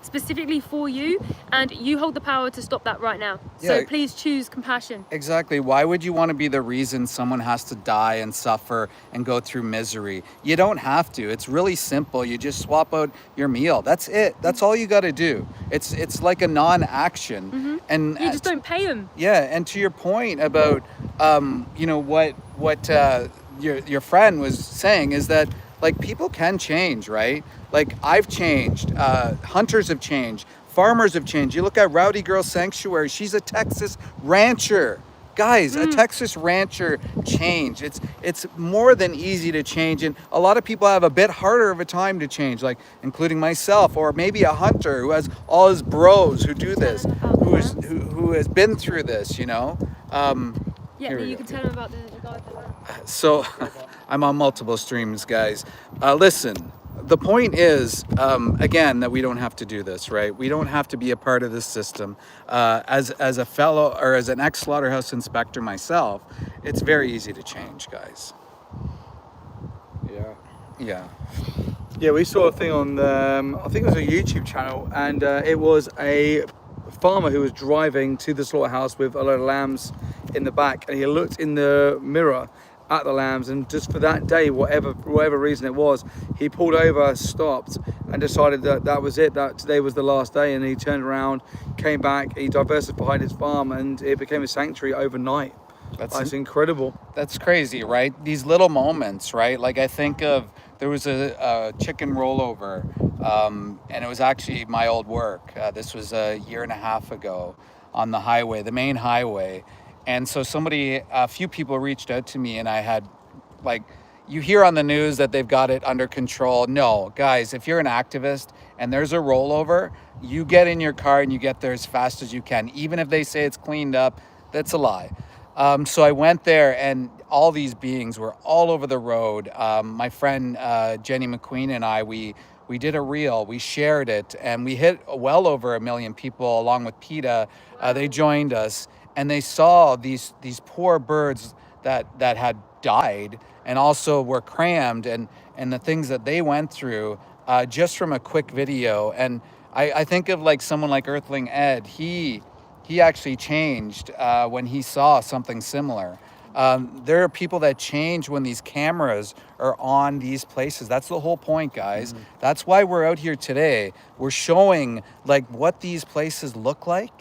specifically for you, and you hold the power to stop that right now. So please choose compassion. Exactly. Why would you want to be the reason someone has to die and suffer and go through misery? You don't have to. It's really simple. You just swap out your meal. That's it. That's all you got to do. It's like a non-action. And You just don't pay them. yeah, and to your point about you know what your friend was saying is that, like, people can change, right? Like, I've changed, hunters have changed, farmers have changed. You look at Rowdy Girl Sanctuary, she's a Texas rancher. Guys, a Texas rancher changed. It's more than easy to change, and a lot of people have a bit harder of a time to change, like including myself, or maybe a hunter who has all his bros who do this, who has been through this, you know. Yeah, you can tell them about the guy. So I'm on multiple streams, guys. Listen, the point is, again, that we don't have to do this, right? We don't have to be a part of this system. As a fellow, or as an ex-slaughterhouse inspector myself, it's very easy to change, guys. Yeah. Yeah, we saw a thing on, I think it was a YouTube channel, and it was a farmer who was driving to the slaughterhouse with a load of lambs in the back, and he looked in the mirror at the lambs, and just for that day, whatever reason it was, he pulled over, stopped, and decided that was it, that today was the last day. And he turned around, came back, he diversified his farm, and it became a sanctuary overnight. That's incredible. That's crazy, right? These little moments, right? Like, I think of, there was a chicken rollover, and it was actually my old work. This was a year and a half ago on the highway, the main highway. And so a few people reached out to me, and I had, like, you hear on the news that they've got it under control. No, guys, if you're an activist and there's a rollover, you get in your car and you get there as fast as you can. Even if they say it's cleaned up, that's a lie. So I went there, and all these beings were all over the road. My friend Jenny McQueen and I, we did a reel, we shared it, and we hit well over 1 million people along with PETA. They joined us, and they saw these poor birds that had died and also were crammed, and the things that they went through just from a quick video. And I think of, like, someone like Earthling Ed. He actually changed when he saw something similar. There are people that change when these cameras are on these places. That's the whole point, guys. That's why we're out here today. We're showing, like, what these places look like,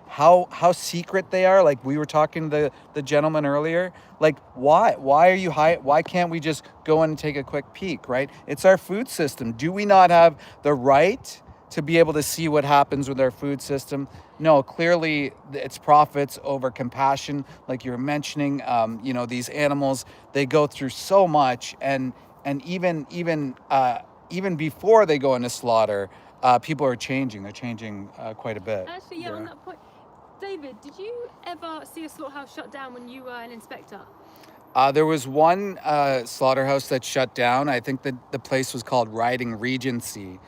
how secret they are. Like, we were talking to the gentleman earlier. Like, why are you why can't we just go in and take a quick peek, right? It's our food system. Do we not have the right to be able to see what happens with our food system? No, clearly it's profits over compassion. Like you were mentioning, you know, these animals, they go through so much, and even before they go into slaughter, people are changing. They're changing quite a bit. Actually, on that point, David, did you ever see a slaughterhouse shut down when you were an inspector? There was one slaughterhouse that shut down. I think that the place was called Riding Regency.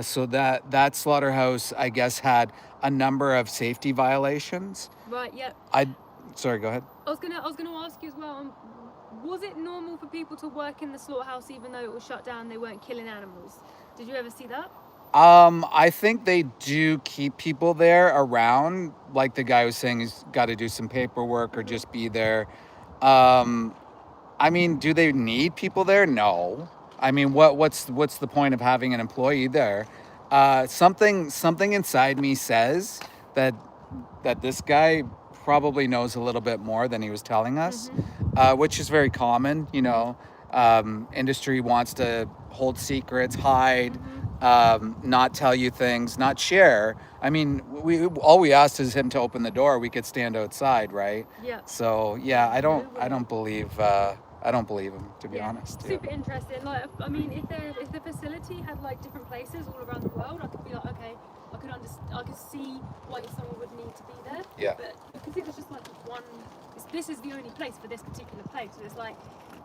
So that slaughterhouse, I guess, had a number of safety violations. Right. Yep. Sorry, go ahead. I was gonna ask you as well. Was it normal for people to work in the slaughterhouse even though it was shut down? They weren't killing animals. Did you ever see that? I think they do keep people there around. Like the guy was saying, he's got to do some paperwork or just be there. I mean, do they need people there? No. I mean, what's the point of having an employee there? Something inside me says that this guy probably knows a little bit more than he was telling us, which is very common. You know, industry wants to hold secrets, hide, not tell you things, not share. I mean, all we asked is him to open the door. We could stand outside, right? Yeah. So yeah, I don't believe him, to be honest. Super interesting. Like, I mean, if the facility had like different places all around the world, I could be like, okay, I could see why someone would need to be there. Yeah. But because it was just like one, this is the only place for this particular place. So it's like,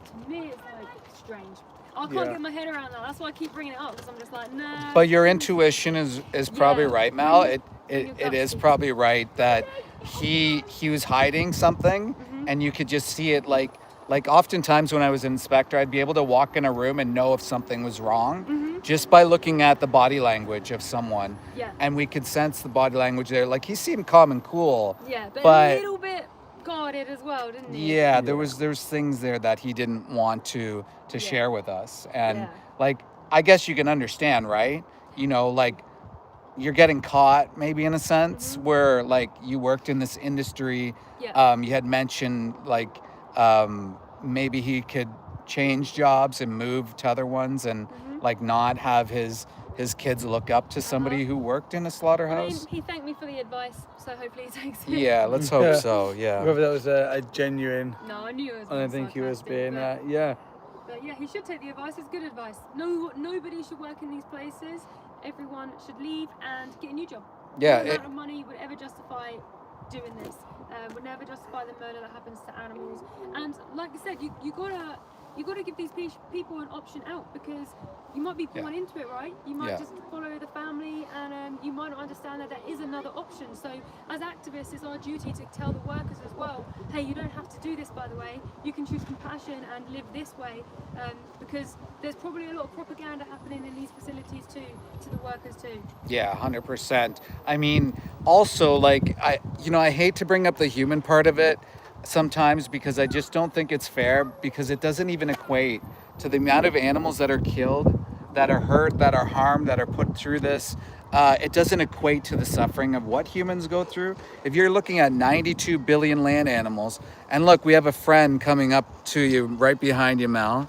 to me, it's like strange. I can't get my head around that. That's why I keep bringing it up, because I'm just like, nah. But your intuition is probably right, Mel. It is probably right that he was hiding something, and you could just see it. Like oftentimes when I was an inspector, I'd be able to walk in a room and know if something was wrong just by looking at the body language of someone. Yeah. And we could sense the body language there. Like, he seemed calm and cool. Yeah, but a little bit guarded as well, didn't he? Yeah, there was things there that he didn't want to share with us. And like, I guess you can understand, right? You know, like, you're getting caught maybe in a sense where like you worked in this industry. Yeah. You had mentioned like maybe he could change jobs and move to other ones and like not have his kids look up to somebody who worked in a slaughterhouse. I mean, he thanked me for the advice, so hopefully he takes it. Yeah, let's hope so. Yeah. Whether that was a genuine. No, I knew it was. I don't think he was being. But Yeah. yeah, he should take the advice. It's good advice. No, nobody should work in these places. Everyone should leave and get a new job. Yeah. No amount of money would ever justify doing this. Would never justify the murder that happens to animals. And like I said, you gotta give these people an option out, because you might be born into it, right? You might just follow the family, and you might not understand that there is another option. So as activists, it's our duty to tell the workers as well, hey, you don't have to do this, by the way. You can choose compassion and live this way, because there's probably a lot of propaganda happening in these facilities too, to the workers too. Yeah, 100%. I mean, also, like, I hate to bring up the human part of it sometimes, because I just don't think it's fair, because it doesn't even equate to the amount of animals that are killed, that are hurt, that are harmed, that are put through this. It doesn't equate to the suffering of what humans go through. If you're looking at 92 billion land animals, and look, we have a friend coming up to you right behind you, Mel.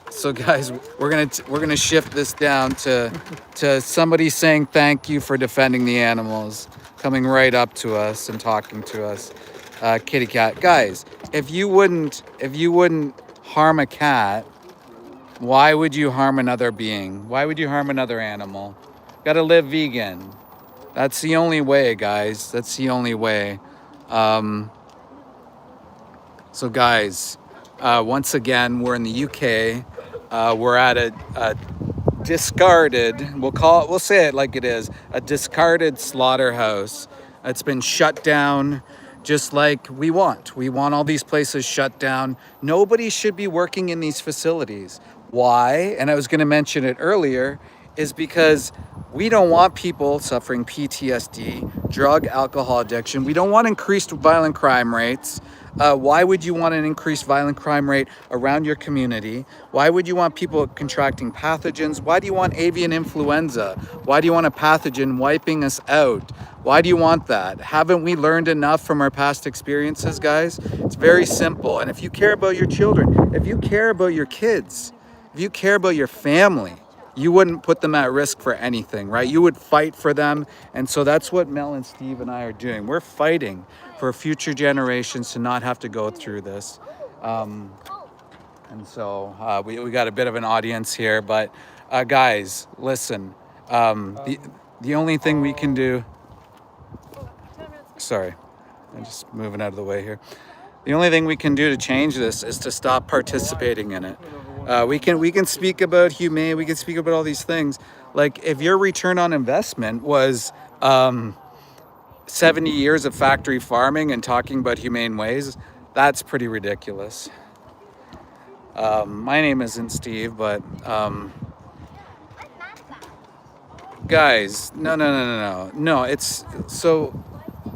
So guys, we're gonna shift this down to somebody saying thank you for defending the animals, coming right up to us and talking to us. Kitty cat, guys, if you wouldn't harm a cat, why would you harm another being? Why would you harm another animal? Gotta live vegan. That's the only way, guys. That's the only way. So guys, once again, we're in the UK. We're at a discarded, we'll say it like it is, a discarded slaughterhouse. It's been shut down, just like we want. We want all these places shut down. Nobody should be working in these facilities. Why? And I was going to mention it earlier, is because we don't want people suffering PTSD, drug, alcohol addiction. We don't want increased violent crime rates. Why would you want an increased violent crime rate around your community? Why would you want people contracting pathogens? Why do you want avian influenza? Why do you want a pathogen wiping us out? Why do you want that? Haven't we learned enough from our past experiences, guys? It's very simple. And if you care about your children, if you care about your kids, if you care about your family, you wouldn't put them at risk for anything, right? You would fight for them. And so that's what Mel and Steve and I are doing. We're fighting for future generations to not have to go through this. And so we got a bit of an audience here, but guys, listen, the only thing we can do, sorry, I'm just moving out of the way here. The only thing we can do to change this is to stop participating in it. We can speak about humane, we can speak about all these things. Like, if your return on investment was 70 years of factory farming and talking about humane ways, that's pretty ridiculous. My name isn't Steve, but guys, no, it's so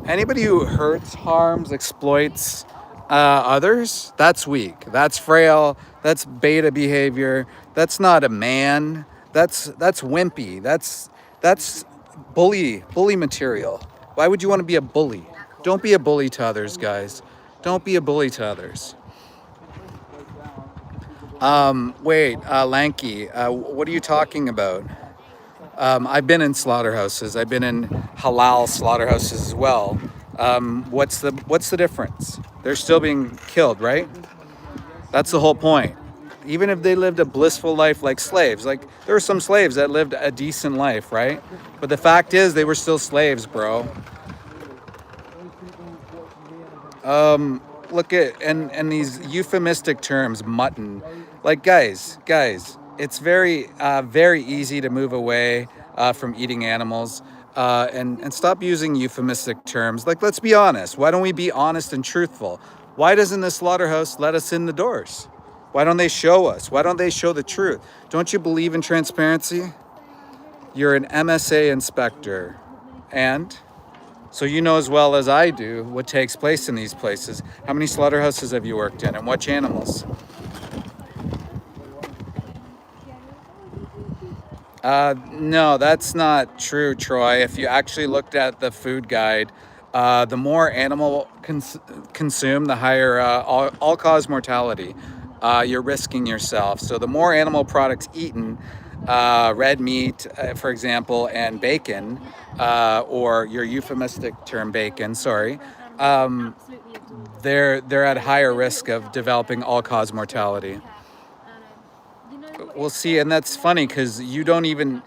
anybody who hurts, harms, exploits others, that's weak. That's frail. That's beta behavior. That's not a man. That's wimpy. That's bully material. Why would you want to be a bully? Don't be a bully to others, guys. Don't be a bully to others. Wait, Lanky, what are you talking about? I've been in slaughterhouses. I've been in halal slaughterhouses as well. What's the difference? They're still being killed, right? That's the whole point. Even if they lived a blissful life like slaves, like there were some slaves that lived a decent life, right? But the fact is, they were still slaves, bro. Look at and these euphemistic terms, mutton. Like guys, it's very easy to move away from eating animals and stop using euphemistic terms. Like, let's be honest. Why don't we be honest and truthful? Why doesn't the slaughterhouse let us in the doors? Why don't they show us? Why don't they show the truth? Don't you believe in transparency? You're an MSA inspector, and so you know as well as I do what takes place in these places. How many slaughterhouses have you worked in, and which animals? No, that's not true, Troy. If you actually looked at the food guide, the more animal consumed, the higher all-cause mortality. You're risking yourself. So the more animal products eaten, red meat, for example, and bacon, or your euphemistic term bacon, sorry, they're at higher risk of developing all-cause mortality. We'll see, and that's funny because you don't even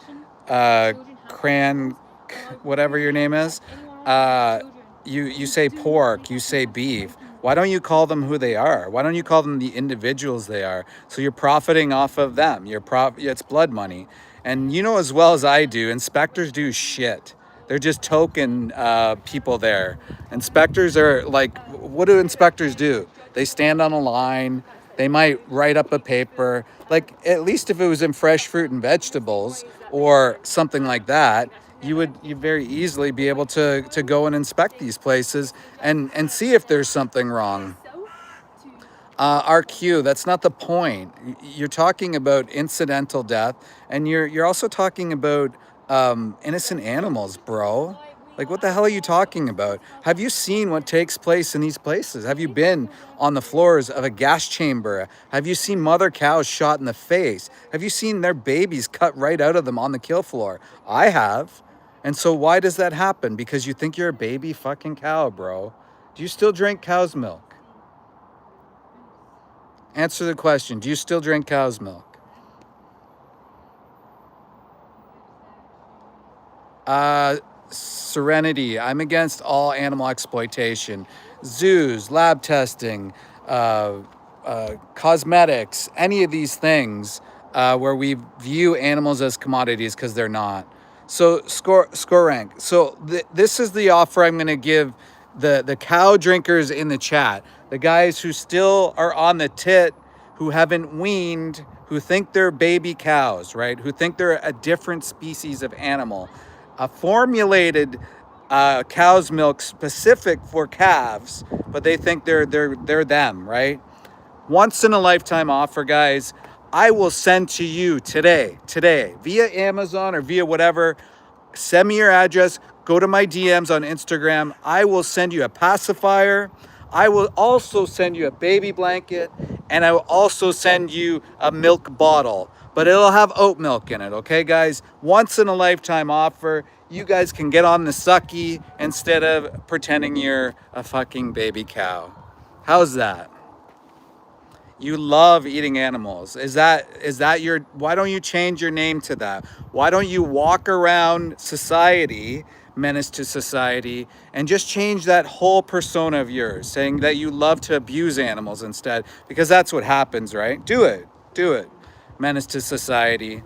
whatever your name is, you say pork, you say beef. Why don't you call them who they are? Why don't you call them the individuals they are? So you're profiting off of them. It's blood money, and you know as well as I do, inspectors do shit. They're just token people there. Inspectors are like, what do inspectors do? They stand on a line. They might write up a paper. Like, at least if it was in fresh fruit and vegetables or something like that, you very easily be able to go and inspect these places and see if there's something wrong. RQ, that's not the point. You're talking about incidental death, and you're also talking about innocent animals, bro. Like, what the hell are you talking about? Have you seen what takes place in these places? Have you been on the floors of a gas chamber? Have you seen mother cows shot in the face? Have you seen their babies cut right out of them on the kill floor? I have. And so why does that happen? Because you think you're a baby fucking cow, bro. Do you still drink cow's milk? Answer the question. Do you still drink cow's milk? Serenity. I'm against all animal exploitation. Zoos, lab testing, cosmetics, any of these things where we view animals as commodities because they're not. So score rank. So this is the offer I'm going to give the cow drinkers in the chat. The guys who still are on the tit, who haven't weaned, who think they're baby cows, right? Who think they're a different species of animal. A formulated cow's milk specific for calves, but they think they're them, right? Once in a lifetime offer, guys. I will send to you today, via Amazon or via whatever. Send me your address. Go to my DMs on Instagram. I will send you a pacifier. I will also send you a baby blanket, and I will also send you a milk bottle, but it'll have oat milk in it, okay, guys? Once in a lifetime offer. You guys can get on the sucky instead of pretending you're a fucking baby cow. How's that? You love eating animals. Is that your, why don't you change your name to that? Why don't you walk around society, menace to society, and just change that whole persona of yours, saying that you love to abuse animals instead, because that's what happens, right? Do it. Menace to society.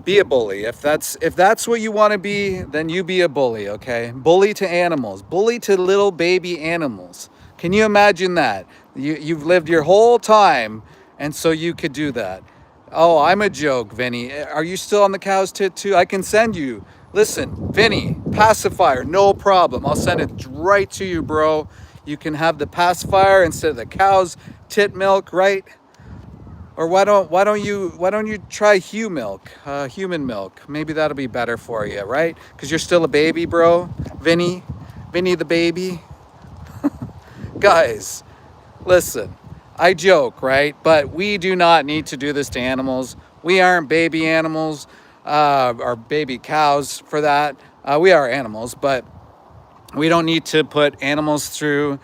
Be a bully. If that's what you want to be, then you be a bully, okay? Bully to animals. Bully to little baby animals. Can you imagine that? You've lived your whole time, and so you could do that. Oh, I'm a joke, Vinny. Are you still on the cow's tit too? I can send you. Listen, Vinny, pacifier, no problem. I'll send it right to you, bro. You can have the pacifier instead of the cow's tit milk, right? Or why don't you try human milk? Maybe that'll be better for you, right? Because you're still a baby, bro. Vinny the baby. Guys, listen, I joke, right? But we do not need to do this to animals. We aren't baby animals, or baby cows for that. We are animals, but we don't need to put animals through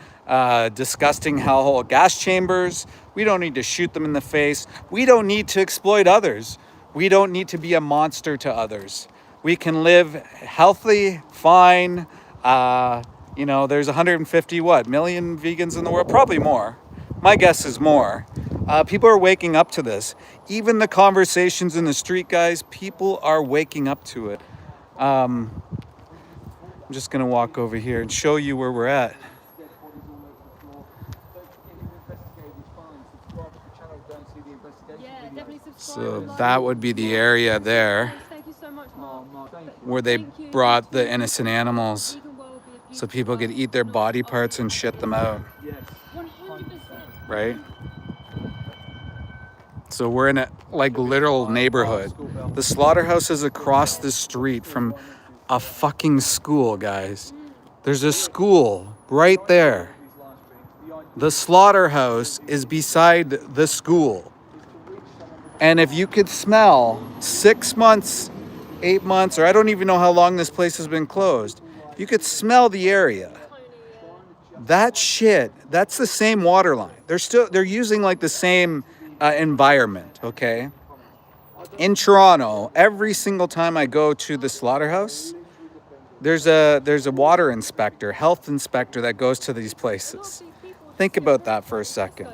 disgusting hellhole gas chambers. We don't need to shoot them in the face. We don't need to exploit others. We don't need to be a monster to others. We can live healthy, fine. There's 150 million vegans in the world, probably more. My guess is more. People are waking up to this. Even the conversations in the street, guys, people are waking up to it. I'm just gonna walk over here and show you where we're at. Yeah, definitely subscribe. So like, that would be the area there Thank you so much, Mark. where they Thank you. brought the innocent animals Vegan world be a so beautiful people could world. eat their body parts and shit them out, 100%. right? So we're in a literal neighborhood. The slaughterhouse is across the street from a fucking school, guys. There's a school right there. The slaughterhouse is beside the school. And if you could smell 6 months, 8 months, or I don't even know how long this place has been closed, you could smell the area. That shit, that's the same water line. They're using the same environment, okay? In Toronto, every single time I go to the slaughterhouse, there's a water inspector, health inspector that goes to these places. Think about that for a second.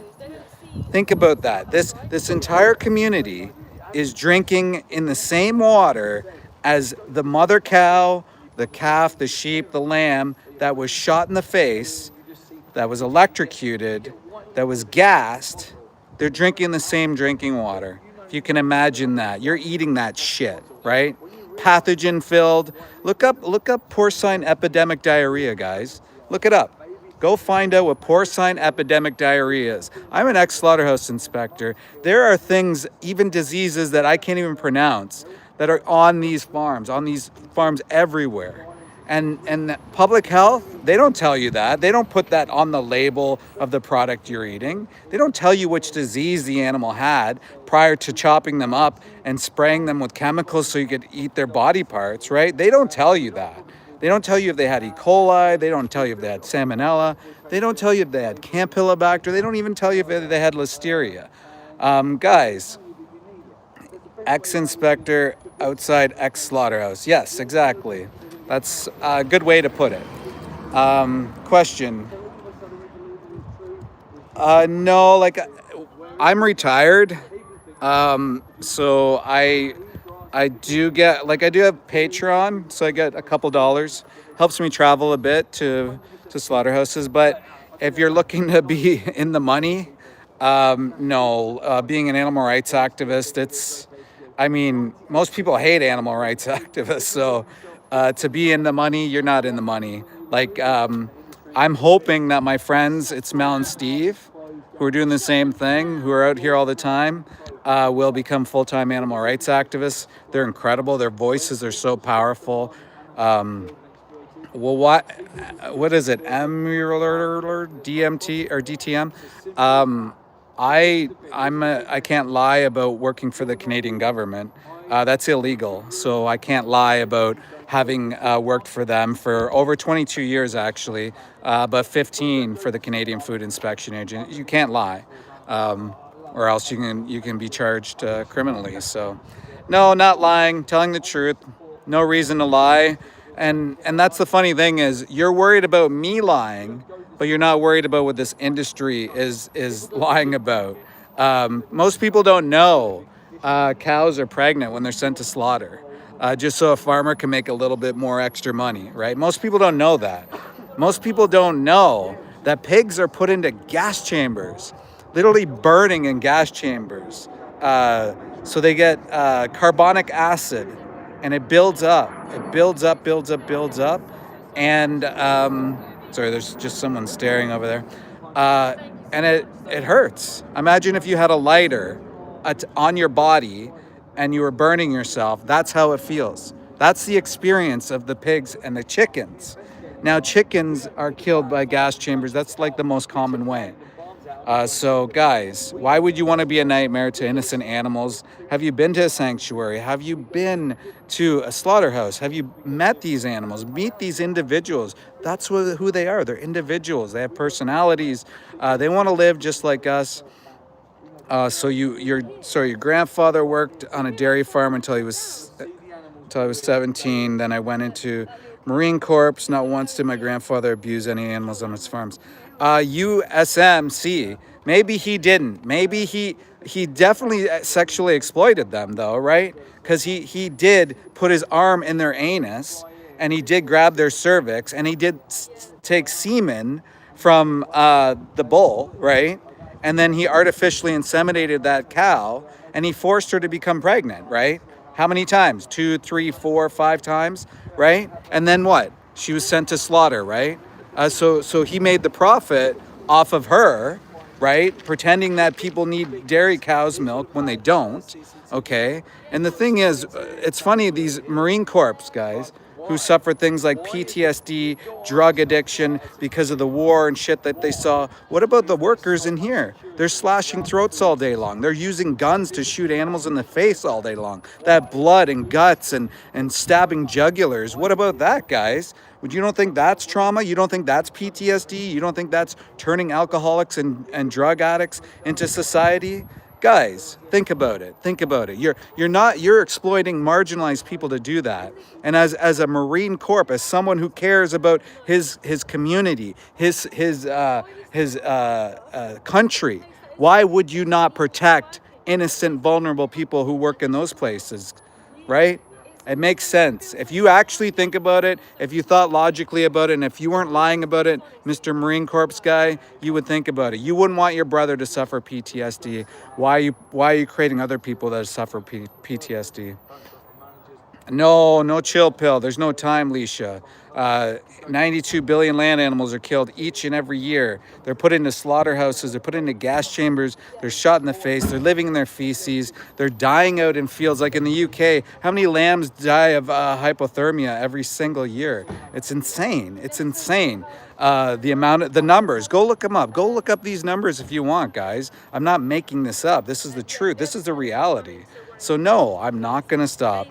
Think about that. This entire community is drinking in the same water as the mother cow, the calf, the sheep, the lamb that was shot in the face, that was electrocuted, that was gassed. They're drinking the same drinking water. If you can imagine that. You're eating that shit, right? Pathogen filled. Look up porcine epidemic diarrhea, guys. Look it up. Go find out what porcine epidemic diarrhea is. I'm an ex-slaughterhouse inspector. There are things, even diseases that I can't even pronounce, that are on these farms everywhere. And public health, they don't tell you that. They don't put that on the label of the product you're eating. They don't tell you which disease the animal had prior to chopping them up and spraying them with chemicals so you could eat their body parts, right? They don't tell you that. They don't tell you if they had E. coli. They don't tell you if they had salmonella. They don't tell you if they had campylobacter. They don't even tell you if they had listeria. Guys, ex-inspector outside ex-slaughterhouse. Yes, exactly. That's a good way to put it. Question. No, I'm retired. So I do get, I do have Patreon, so I get a couple dollars. Helps me travel a bit to slaughterhouses. But if you're looking to be in the money, no. Being an animal rights activist, most people hate animal rights activists. So to be in the money, you're not in the money. I'm hoping that my friends, it's Mel and Steve, who are doing the same thing, who are out here all the time, will become full-time animal rights activists. They're incredible. Their voices are so powerful. What is it? DMT or DTM? I can't lie about working for the Canadian government. That's illegal. So I can't lie about having worked for them for over 22 years, actually, but 15 for the Canadian Food Inspection Agent. You can't lie, or else you can be charged criminally. So, no, not lying, telling the truth. No reason to lie. And that's the funny thing is you're worried about me lying, but you're not worried about what this industry is lying about. Most people don't know cows are pregnant when they're sent to slaughter, just so a farmer can make a little bit more extra money, right? Most people don't know that. Most people don't know that pigs are put into gas chambers, literally burning in gas chambers. So they get carbonic acid, and it builds up. It builds up. And Sorry, there's just someone staring over there. And it hurts. Imagine if you had a lighter on your body and you were burning yourself. That's how it feels. That's the experience of the pigs and the chickens. Now, chickens are killed by gas chambers. That's like the most common way. So, guys, why would you want to be a nightmare to innocent animals? Have you been to a sanctuary? Have you been to a slaughterhouse? Have you met these animals? Meet these individuals. That's who they are. They're individuals. They have personalities. They want to live just like us. Your grandfather worked on a dairy farm until I was 17. Then I went into Marine Corps. Not once did my grandfather abuse any animals on his farms. USMC. Maybe he didn't. Maybe he definitely sexually exploited them, though, right? Because he did put his arm in their anus, and he did grab their cervix, and he did take semen from the bull, right? And then he artificially inseminated that cow, and he forced her to become pregnant, right? How many times? 2, 3, 4, 5 times, right? And then what? She was sent to slaughter, right? So he made the profit off of her, right? Pretending that people need dairy cow's milk when they don't, okay? And the thing is, it's funny, these Marine Corps guys who suffer things like PTSD, drug addiction because of the war and shit that they saw. What about the workers in here? They're slashing throats all day long. They're using guns to shoot animals in the face all day long. That blood and guts and stabbing jugulars. What about that, guys? You don't think that's trauma? You don't think that's PTSD? You don't think that's turning alcoholics and drug addicts into society? Guys, think about it. Think about it. You're exploiting marginalized people to do that. And as a Marine Corps, as someone who cares about his community, his country, why would you not protect innocent, vulnerable people who work in those places, right? It makes sense. If you actually think about it, if you thought logically about it, and if you weren't lying about it, Mr. Marine Corps guy, you would think about it. You wouldn't want your brother to suffer PTSD. Why are you creating other people that suffer PTSD? No chill pill. There's no time, Leisha. 92 billion land animals are killed each and every year. They're put into slaughterhouses. They're put into gas chambers. They're shot in the face. They're living in their feces. They're dying out in fields. Like in the UK, how many lambs die of hypothermia every single year? It's insane. It's insane. The numbers. Go look them up. Go look up these numbers if you want, guys. I'm not making this up. This is the truth. This is the reality. So no, I'm not gonna stop.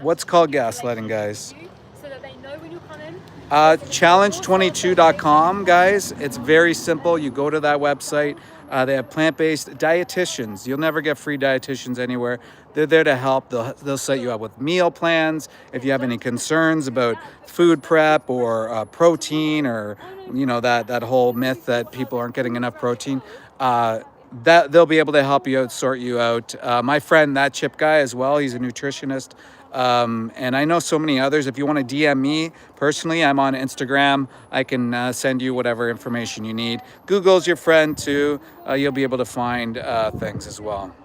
What's called gaslighting, guys? So that they know when you're coming. Challenge22.com, guys. It's very simple. You go to that website. They have plant-based dietitians. You'll never get free dietitians anywhere. They're there to help. They'll set you up with meal plans. If you have any concerns about food prep or protein, or that whole myth that people aren't getting enough protein, that they'll be able to help you out, sort you out. My friend, that Chip guy as well, he's a nutritionist. And I know so many others. If you want to DM me personally, I'm on Instagram. I can send you whatever information you need. Google's your friend too. You'll be able to find things as well.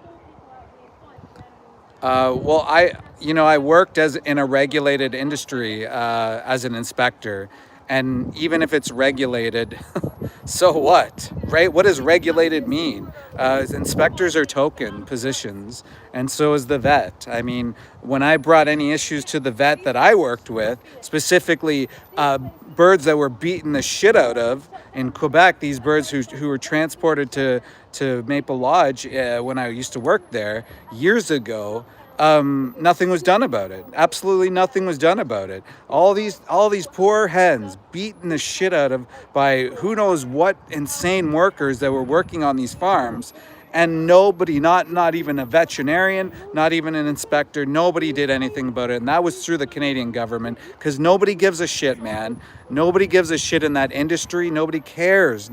Well, I worked in a regulated industry as an inspector. And even if it's regulated, so what, right? What does regulated mean? Inspectors are token positions, and so is the vet. I mean, when I brought any issues to the vet that I worked with, specifically birds that were beaten the shit out of in Quebec, these birds who were transported to Maple Lodge when I used to work there years ago, nothing was done about it. Absolutely nothing was done about it. All these poor hens beaten the shit out of by who knows what insane workers that were working on these farms, and nobody, not even a veterinarian, not even an inspector, nobody did anything about it. And that was through the Canadian government, because nobody gives a shit, man. Nobody gives a shit in that industry. Nobody cares.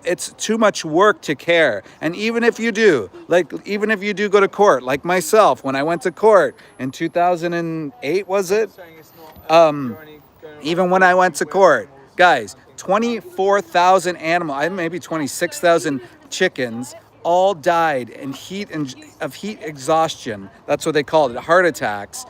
It's too much work to care. And even if you do go to court, like myself, when I went to court in 2008, was it? Even when I went to court, guys, 24,000 animals, maybe 26,000 chickens, all died in heat exhaustion. That's what they called it, heart attacks.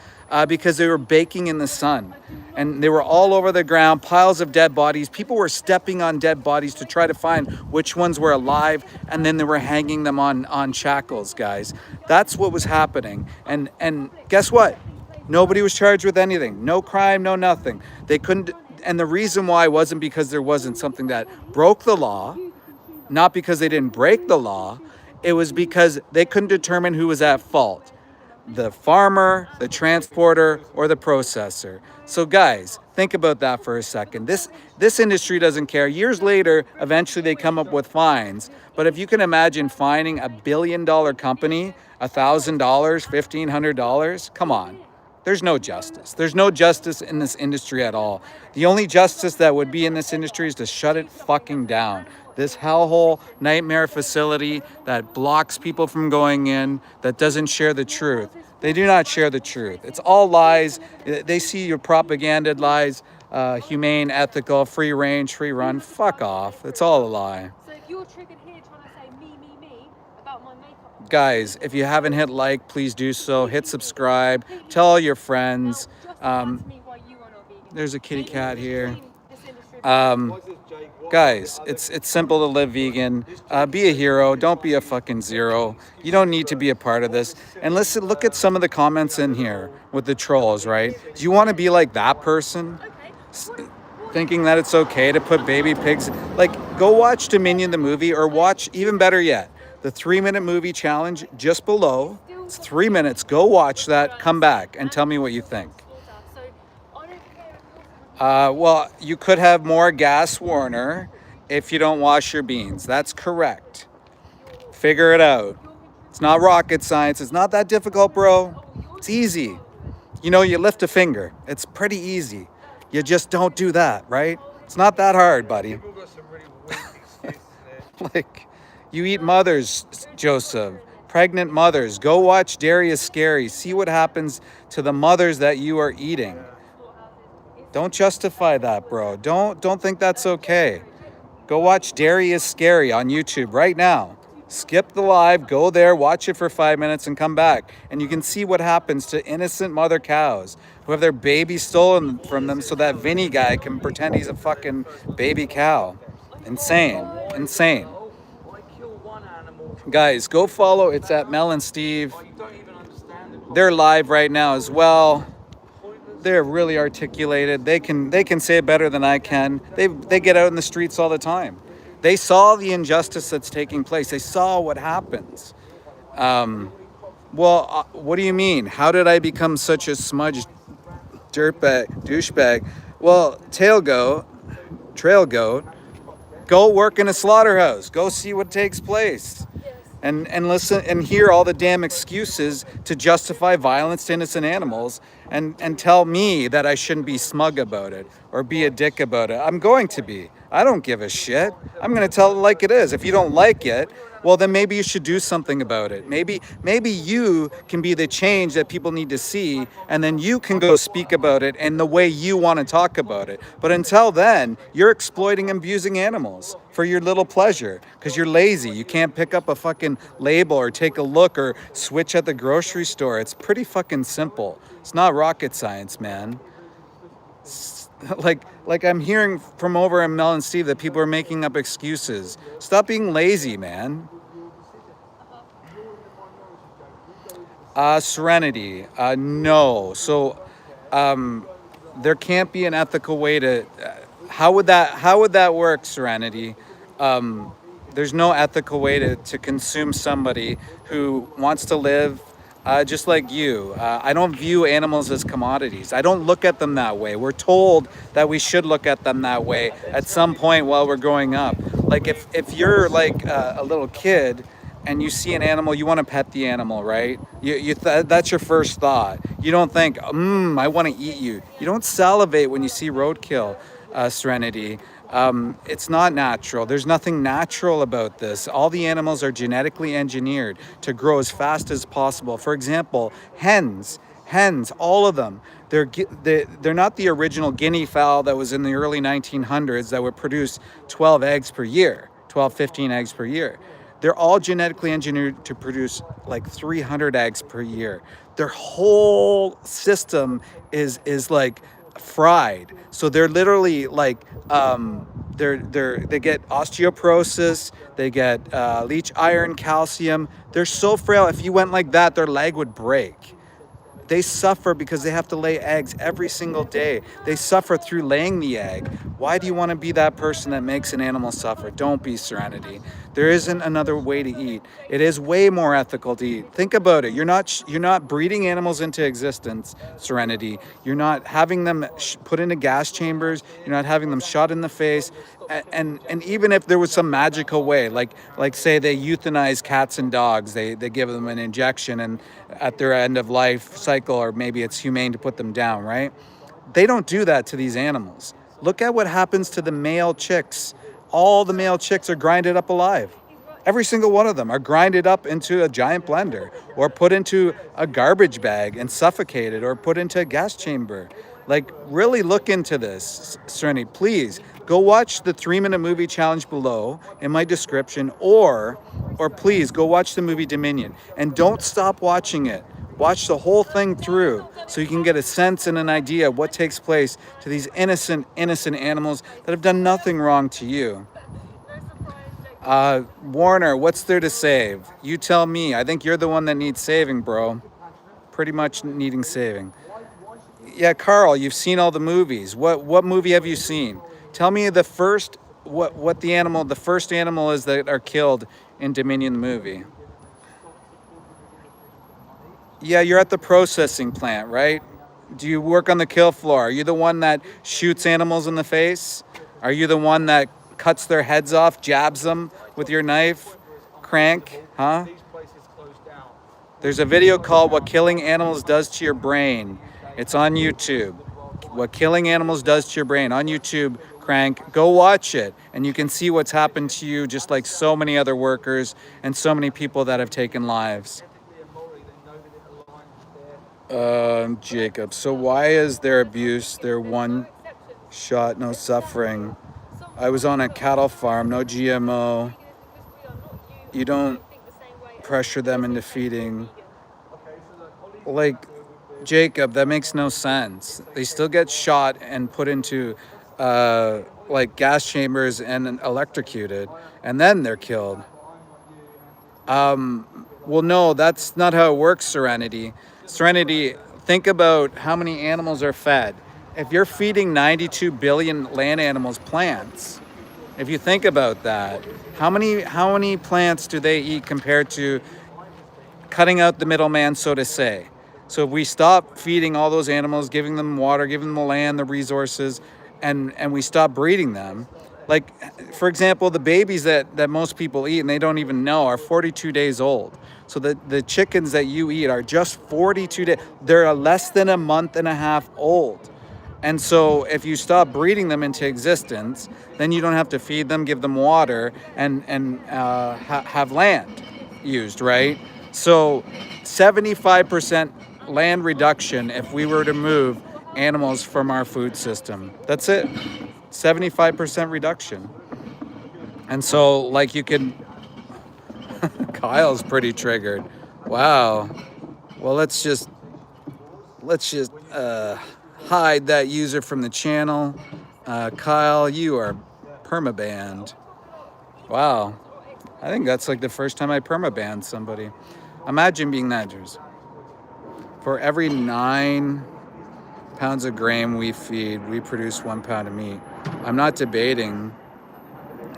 because they were baking in the sun. And they were all over the ground, piles of dead bodies. People were stepping on dead bodies to try to find which ones were alive, and then they were hanging them on shackles, guys. That's what was happening. And guess what? Nobody was charged with anything. No crime, no nothing. They couldn't, and the reason why wasn't because there wasn't something that broke the law, not because they didn't break the law. It was because they couldn't determine who was at fault. The farmer, the transporter, or the processor. So guys, think about that for a second. This industry doesn't care. Years later, eventually they come up with fines. But if you can imagine fining $1 billion company $1,000, $1,500, come on. There's no justice. There's no justice in this industry at all. The only justice that would be in this industry is to shut it fucking down. This hellhole nightmare facility that blocks people from going in, that doesn't share the truth. They do not share the truth. It's all lies. They see your propaganda lies, humane, ethical, free range, free run. Fuck off. It's all a lie. So if you're triggered here trying to say me about my makeup. Guys, if you haven't hit like, please do so. Hit subscribe. Tell all your friends. There's a kitty cat here. Guys, it's simple to live vegan. Be a hero. Don't be a fucking zero. You don't need to be a part of this. And listen, look at some of the comments in here with the trolls, right? Do you want to be like that person? Thinking that it's okay to put baby pigs... Like, go watch Dominion the movie, or watch, even better yet, the 3-minute movie challenge just below. It's 3 minutes. Go watch that. Come back and tell me what you think. Well, you could have more gas, Warner, if you don't wash your beans. That's correct. Figure it out. It's not rocket science. It's not that difficult, bro. It's easy. You know, you lift a finger. It's pretty easy. You just don't do that, right? It's not that hard, buddy. Like, you eat mothers, Joseph. Pregnant mothers. Go watch Dairy is Scary. See what happens to the mothers that you are eating. Don't justify that, bro. Don't think that's okay. Go watch Dairy is Scary on YouTube right now. Skip the live, go there, watch it for 5 minutes and come back. And you can see what happens to innocent mother cows who have their baby stolen from them so that Vinny guy can pretend he's a fucking baby cow. Insane. Insane. Guys, go follow. It's at Mel and Steve. They're live right now as well. They're really articulated. They can say it better than I can. They get out in the streets all the time. They saw the injustice that's taking place. They saw what happens. What do you mean? How did I become such a smudged douchebag? Well, trail goat, go work in a slaughterhouse. Go see what takes place. And listen and hear all the damn excuses to justify violence to innocent animals and tell me that I shouldn't be smug about it or be a dick about it. I'm going to be. I don't give a shit. I'm going to tell it like it is. If you don't like it, well, then maybe you should do something about it. Maybe you can be the change that people need to see, and then you can go speak about it in the way you want to talk about it. But until then, you're exploiting and abusing animals for your little pleasure because you're lazy. You can't pick up a fucking label or take a look or switch at the grocery store. It's pretty fucking simple. It's not rocket science, man. Like I'm hearing from over at Mel and Steve that people are making up excuses. Stop being lazy, man. Serenity, no. So there can't be an ethical way to. How would that work, Serenity? There's no ethical way to consume somebody who wants to live just like you. I don't view animals as commodities. I don't look at them that way. We're told that we should look at them that way at some point while we're growing up. Like if you're like a little kid and you see an animal, you want to pet the animal, right? That's your first thought. You don't think, I want to eat you. You don't salivate when you see roadkill, Serenity. It's not natural. There's nothing natural about this. All the animals are genetically engineered to grow as fast as possible. For example, hens, all of them, they're not the original guinea fowl that was in the early 1900s that would produce 12 eggs per year, 12, 15 eggs per year. They're all genetically engineered to produce like 300 eggs per year. Their whole system is like fried. So they're literally like they get osteoporosis, they get leach iron, calcium. They're so frail. If you went like that, their leg would break. They suffer because they have to lay eggs every single day. They suffer through laying the egg. Why do you want to be that person that makes an animal suffer? Don't be Serenity. There isn't another way to eat. It is way more ethical to eat. Think about it. You're not breeding animals into existence, Serenity. You're not having them put into gas chambers. You're not having them shot in the face. And even if there was some magical way, like say they euthanize cats and dogs, they give them an injection and at their end of life cycle, or maybe it's humane to put them down, right? They don't do that to these animals. Look at what happens to the male chicks. All the male chicks are grinded up alive. Every single one of them are grinded up into a giant blender or put into a garbage bag and suffocated or put into a gas chamber. Like, really look into this, Serenity. Please go watch the 3-minute movie challenge below in my description, or please go watch the movie Dominion, and don't stop watching it. Watch the whole thing through so you can get a sense and an idea of what takes place to these innocent animals that have done nothing wrong to you. Warner, what's there to save? You tell me. I think you're the one that needs saving, bro. Pretty much needing saving. Yeah, Carl, you've seen all the movies. What movie have you seen? Tell me the first the first animal is that are killed in Dominion the movie. Yeah, you're at the processing plant, right? Do you work on the kill floor? Are you the one that shoots animals in the face? Are you the one that cuts their heads off, jabs them with your knife? Crank, huh? There's a video called What Killing Animals Does to Your Brain. It's on YouTube. What Killing Animals Does to Your Brain on YouTube, Crank. Go watch it, and you can see what's happened to you, just like so many other workers and so many people that have taken lives. Jacob, so why is there abuse? There one shot, no suffering. I was on a cattle farm, no GMO. You don't pressure them into feeding. Like, Jacob, that makes no sense. They still get shot and put into like gas chambers and electrocuted, and then they're killed. Well, no, that's not how it works, Serenity. Serenity, think about how many animals are fed. If you're feeding 92 billion land animals plants, if you think about that, how many plants do they eat compared to cutting out the middleman, so to say? So if we stop feeding all those animals, giving them water, giving them the land, the resources, and we stop breeding them, like, for example, the babies that most people eat and they don't even know are 42 days old. So the chickens that you eat are just 42 days. They're less than a month and a half old. And so if you stop breeding them into existence, then you don't have to feed them, give them water, and have land used, right? So 75% land reduction if we were to move animals from our food system. That's it. 75% reduction. And so, like, you can... Kyle's pretty triggered. Wow. Well, let's just hide that user from the channel. Kyle, you are permabanned. Wow. I think that's like the first time I permabanned somebody. Imagine being that, Drews. For every 9 pounds of grain we feed, we produce 1 pound of meat. I'm not debating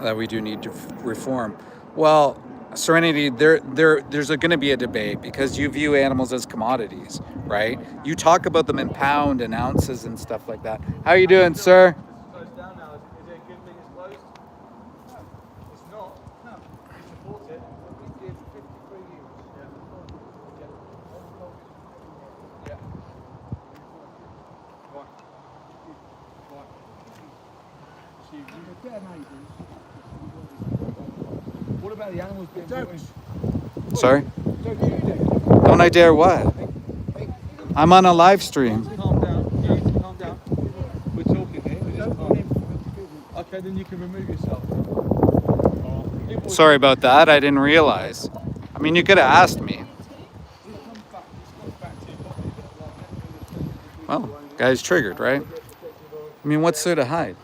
that we do need to reform. Well, Serenity, there's going to be a debate because you view animals as commodities, right? You talk about them in pound and ounces and stuff like that. How are you doing, sir? What about the animals being brought in? Sorry? Don't I dare what? I'm on a live stream. Calm down. You need to calm down. We're talking here. Okay, then you can remove yourself. Sorry about that. I didn't realize. I mean, you could have asked me. Well, guy's triggered, right? I mean, what's there to hide?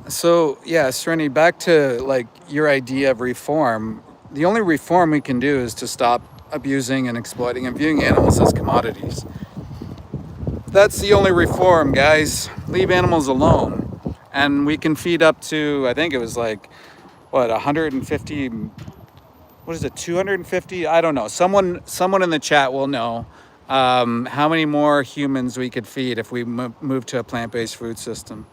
So yeah, Serenity, back to like your idea of reform. The only reform we can do is to stop abusing and exploiting and viewing animals as commodities. That's the only reform, guys. Leave animals alone. And we can feed up to, I think it was like, what, 150, what is it, 250? I don't know. Someone in the chat will know how many more humans we could feed if we move to a plant-based food system.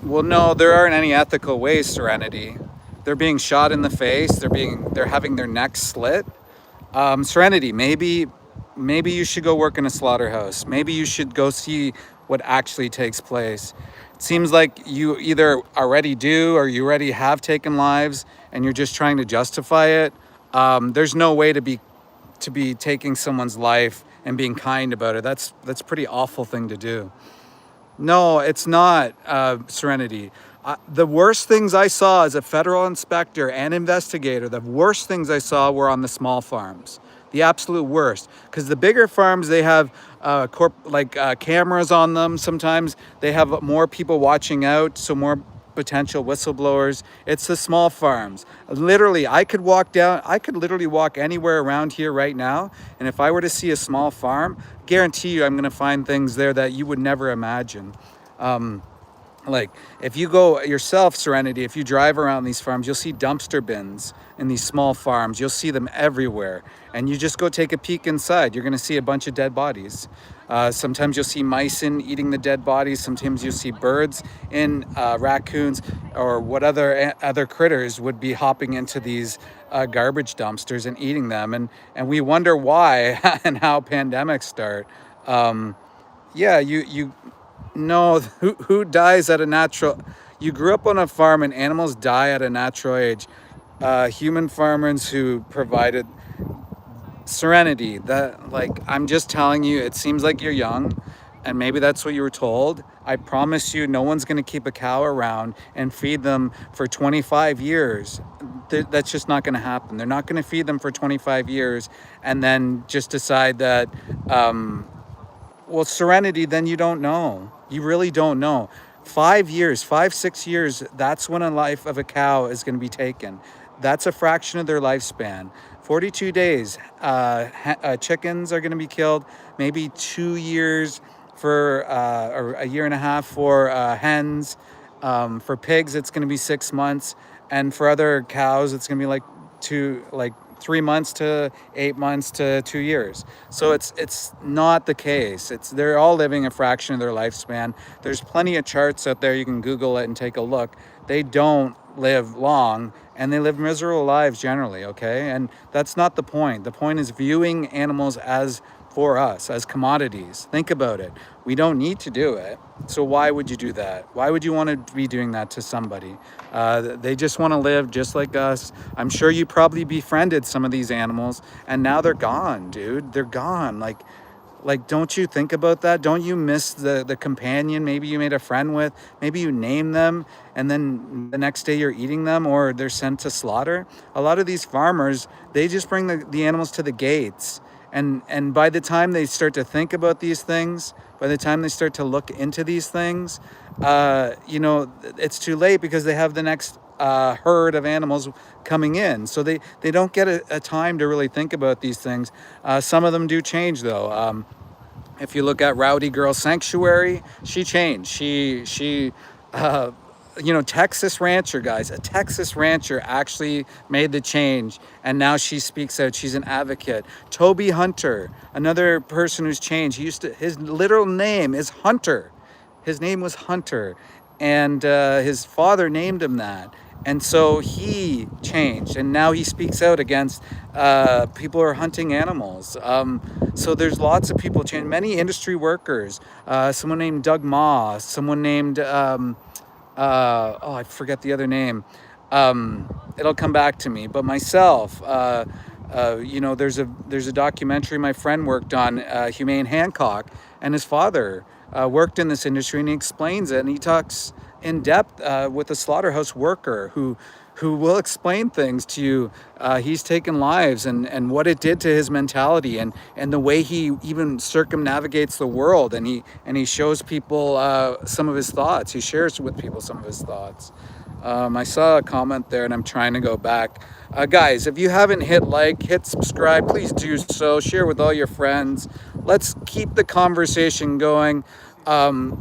Well, no, there aren't any ethical ways, Serenity. They're being shot in the face. They're having their necks slit. Serenity, maybe you should go work in a slaughterhouse. Maybe you should go see what actually takes place. It seems like you either already do or you already have taken lives and you're just trying to justify it. There's no way to be taking someone's life and being kind about it. That's a pretty awful thing to do. No, it's not, Serenity. The worst things I saw as a federal inspector and investigator, the worst things I saw were on the small farms. The absolute worst. Because the bigger farms, they have cameras on them. Sometimes they have more people watching out, so more potential whistleblowers. It's the small farms. Literally, I could literally walk anywhere around here right now, and if I were to see a small farm, guarantee you I'm gonna find things there that you would never imagine. Like if you go yourself, Serenity, if you drive around these farms, you'll see dumpster bins in these small farms. You'll see them everywhere. And you just go take a peek inside. You're gonna see a bunch of dead bodies. Sometimes you'll see mice eating the dead bodies. Sometimes you'll see birds and raccoons or what other critters would be hopping into these garbage dumpsters and eating them. And we wonder why and how pandemics start. Yeah, you know, who dies at a natural... You grew up on a farm and animals die at a natural age. Human farmers who provided... Serenity, that, like, I'm just telling you, it seems like you're young and maybe that's what you were told. I promise you, no one's going to keep a cow around and feed them for 25 years. That's just not going to happen. They're not going to feed them for 25 years and then just decide that, well, Serenity, then you don't know. You really don't know. 5 years, 6 years, that's when a life of a cow is going to be taken. That's a fraction of their lifespan. 42 days, chickens are going to be killed. Maybe 2 years for, or a year and a half for hens. For pigs, it's going to be 6 months. And for other cows, it's going to be like 3 months to 8 months to 2 years. So it's not the case. They're all living a fraction of their lifespan. There's plenty of charts out there. You can Google it and take a look. They don't live long and they live miserable lives generally, okay? And that's not the point. The point is viewing animals as for us, as commodities. Think about it. We don't need to do it. So why would you do that? Why would you want to be doing that to somebody? They just want to live just like us. I'm sure you probably befriended some of these animals and now they're gone, dude. They're gone. Like, don't you think about that? Don't you miss the companion maybe you made a friend with? Maybe you name them and then the next day you're eating them or they're sent to slaughter. A lot of these farmers, they just bring the animals to the gates. And by the time they start to think about these things, by the time they start to look into these things, you know, it's too late because they have the next herd of animals coming in. So they don't get a time to really think about these things. Some of them do change though. If you look at Rowdy Girl Sanctuary, she changed. She you know, Texas rancher, guys, a Texas rancher actually made the change and now she speaks out. She's an advocate. Toby Hunter, another person who's changed. His literal name is Hunter. His name was Hunter and his father named him that. And so he changed and now he speaks out against people who are hunting animals. So there's lots of people change. Many industry workers, someone named Doug Moss, someone named, I forget the other name. It'll come back to me. But myself, you know, there's a documentary my friend worked on, Humane Hancock, and his father worked in this industry, and he explains it, and he talks in depth with a slaughterhouse worker who will explain things to you. He's taken lives, and what it did to his mentality, and the way he even circumnavigates the world, and he shows people some of his thoughts. He shares with people some of his thoughts. I saw a comment there, and I'm trying to go back. Guys, if you haven't hit like, hit subscribe, please do so. Share with all your friends. Let's keep the conversation going.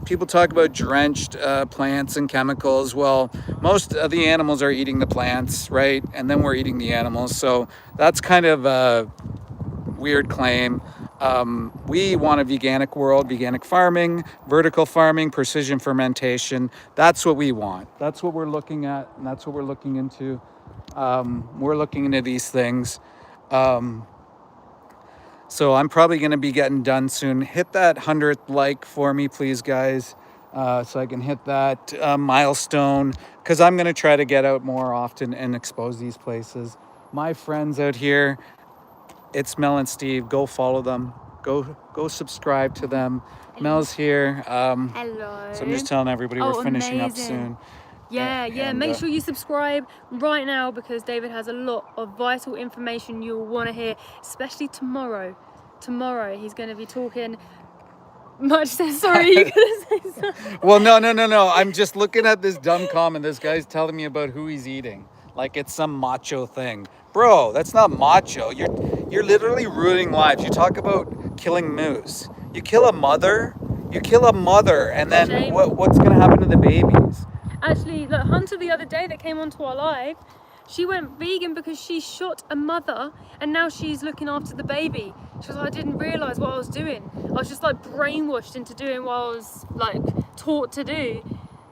People talk about drenched plants and chemicals. Well, most of the animals are eating the plants, right? And then we're eating the animals. So that's kind of a weird claim. We want a veganic world, veganic farming, vertical farming, precision fermentation. That's what we want. That's what we're looking at, and that's what we're looking into. We're looking into these things. So I'm probably going to be getting done soon. Hit that 100th like for me, please, guys, so I can hit that milestone, because I'm going to try to get out more often and expose these places. My friends out here, it's Mel and Steve. Go follow them. Go subscribe to them. Mel's here. Hello. So I'm just telling everybody we're finishing up soon. Yeah. Make sure you subscribe right now, because David has a lot of vital information you'll want to hear, especially tomorrow. Tomorrow he's going to be talking much sense. Sorry, you going to say something? Well, no. I'm just looking at this dumb comment. This guy's telling me about who he's eating, like it's some macho thing. Bro, that's not macho. You're literally ruining lives. You talk about killing moose. You kill a mother, and then Shame. what's going to happen to the babies? Actually, look, Hunter the other day that came onto our live, she went vegan because she shot a mother, and now she's looking after the baby. She was like, I didn't realise what I was doing. I was just like brainwashed into doing what I was like taught to do.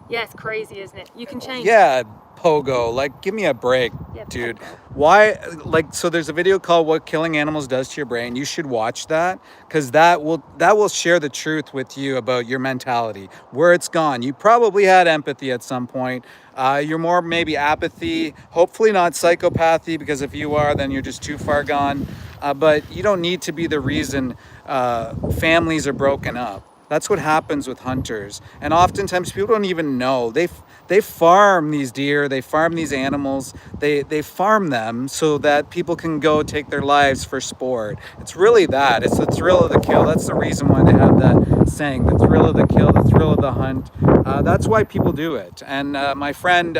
Yeah, it's crazy, isn't it? You can change. Yeah, Pogo, like, give me a break, Yeah, dude. Pogo. Why, like, so there's a video called What Killing Animals Does to Your Brain. You should watch that, because that will share the truth with you about your mentality, where it's gone. You probably had empathy at some point. You're more maybe apathy, hopefully not psychopathy, because if you are, then you're just too far gone. But you don't need to be the reason families are broken up. That's what happens with hunters. And oftentimes people don't even know. They farm these deer, they farm these animals, they farm them so that people can go take their lives for sport. It's really that. It's the thrill of the kill. That's the reason why they have that saying, the thrill of the kill, the thrill of the hunt. That's why people do it. And my friend,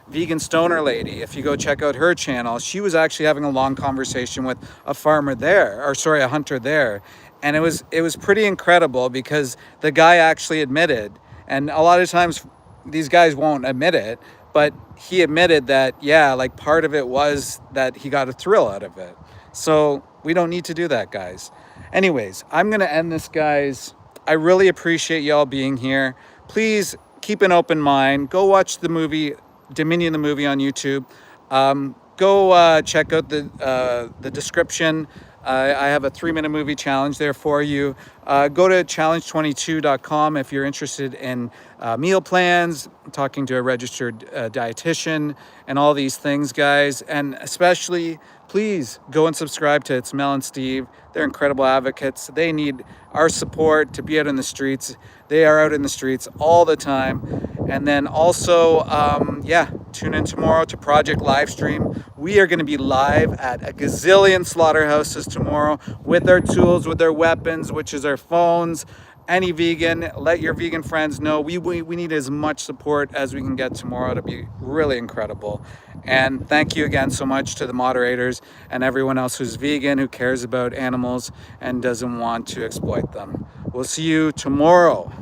Vegan Stoner Lady, if you go check out her channel, she was actually having a long conversation with a hunter there. And it was pretty incredible, because the guy actually admitted, and a lot of times these guys won't admit it, but he admitted that, yeah, like part of it was that he got a thrill out of it. So we don't need to do that, guys. Anyways, I'm going to end this, guys. I really appreciate y'all being here. Please keep an open mind. Go watch the movie, Dominion the movie, on YouTube. Go check out the description. I have a 3-minute movie challenge there for you. Go to challenge22.com if you're interested in meal plans, talking to a registered dietitian, and all these things, guys. And especially, please go and subscribe to It's Mel and Steve. They're incredible advocates. They need our support to be out in the streets. They are out in the streets all the time. And then also, tune in tomorrow to Project Livestream. We are going to be live at a gazillion slaughterhouses tomorrow with our tools, with our weapons, which is our phones. Any vegan, let your vegan friends know. We need as much support as we can get tomorrow to be really incredible. And thank you again so much to the moderators and everyone else who's vegan, who cares about animals and doesn't want to exploit them. We'll see you tomorrow.